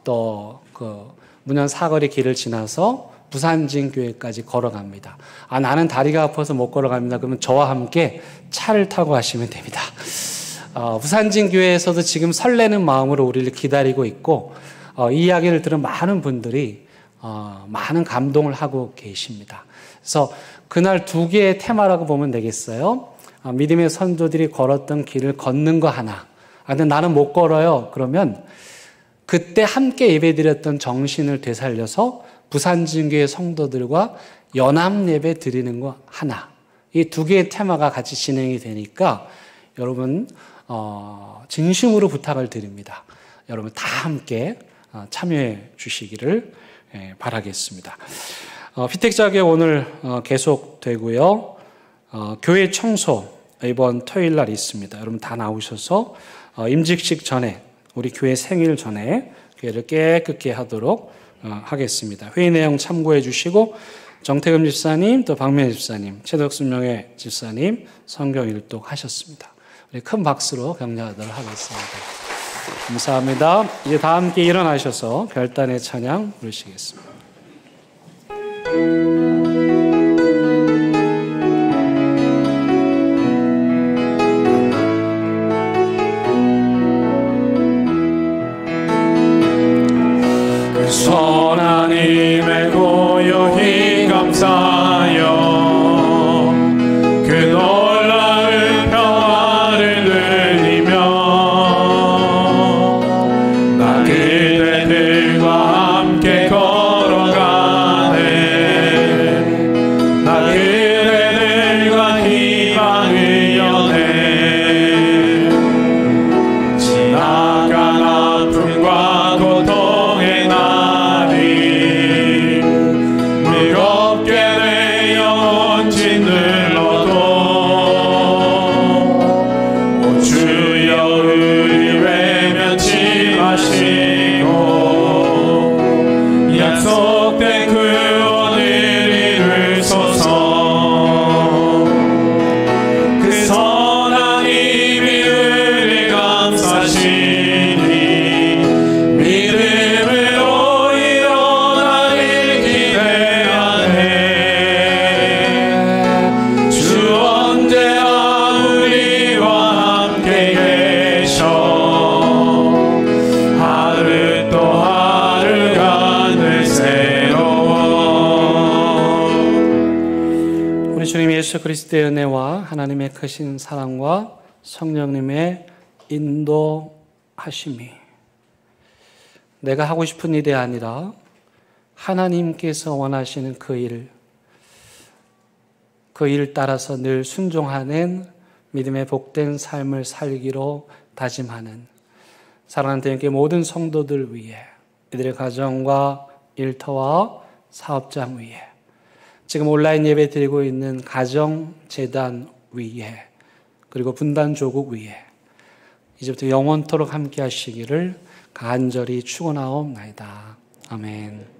또 그 문현 사거리 길을 지나서 부산진교회까지 걸어갑니다. 나는 다리가 아파서 못 걸어갑니다. 그러면 저와 함께 차를 타고 가시면 됩니다. 부산진교회에서도 지금 설레는 마음으로 우리를 기다리고 있고 이 이야기를 들은 많은 분들이 많은 감동을 하고 계십니다. 그래서 그날 두 개의 테마라고 보면 되겠어요. 믿음의 선조들이 걸었던 길을 걷는 거 하나. 근데 나는 못 걸어요. 그러면 그때 함께 예배드렸던 정신을 되살려서 부산진교회 성도들과 연합 예배 드리는 거 하나. 이 두 개의 테마가 같이 진행이 되니까 여러분 진심으로 부탁을 드립니다. 여러분 다 함께 참여해 주시기를 바라겠습니다. 피택자교 오늘 계속되고요. 교회 청소 이번 토요일 날 있습니다. 여러분 다 나오셔서 임직식 전에 우리 교회 생일 전에 교회를 깨끗게 하도록 하겠습니다. 회의 내용 참고해 주시고 정태금 집사님, 또 박명희 집사님, 최덕순명예 집사님 성경 일독 하셨습니다. 우리 큰 박수로 격려하도록 하겠습니다. 감사합니다. 이제 다 함께 일어나셔서 별단의 찬양 부르시겠습니다. 선한 힘에 고요히 감사하여 그 놀라운 평화를 누리며 나 그대들과 함께 걸어가네. 나 그대들과 희망을 여네. 지나간 아픔과 고통의 날이 무겁게 내 영혼 짓눌러도 오 주여 우리 외면치 마시고 약속된 구원을 이루소서. 그 선한 힘이 우리 감싸시니 믿음으로 일어나길 기대하네. 주 언제나 우리와 함께 계셔 하루 또 하루가 늘 새로워. 우리 주님 예수 그리스도의 은혜와 하나님의 크신 사랑과 성령님의 인도하심이 내가 하고 싶은 일이 아니라 하나님께서 원하시는 그 일 따라서 늘 순종하는 믿음의 복된 삶을 살기로 다짐하는 사랑하는 대형교회 모든 성도들 위해 이들의 가정과 일터와 사업장 위에 지금 온라인 예배 드리고 있는 가정재단 위에 그리고 분단조국 위에 이제부터 영원토록 함께 하시기를 간절히 축원하옵나이다. 아멘.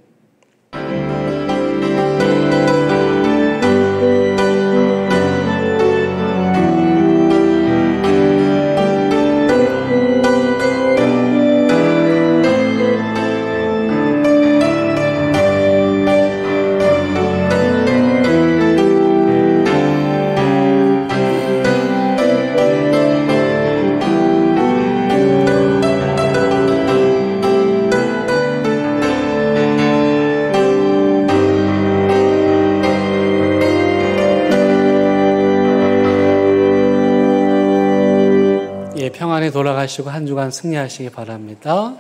평안히 돌아가시고 한 주간 승리하시기 바랍니다.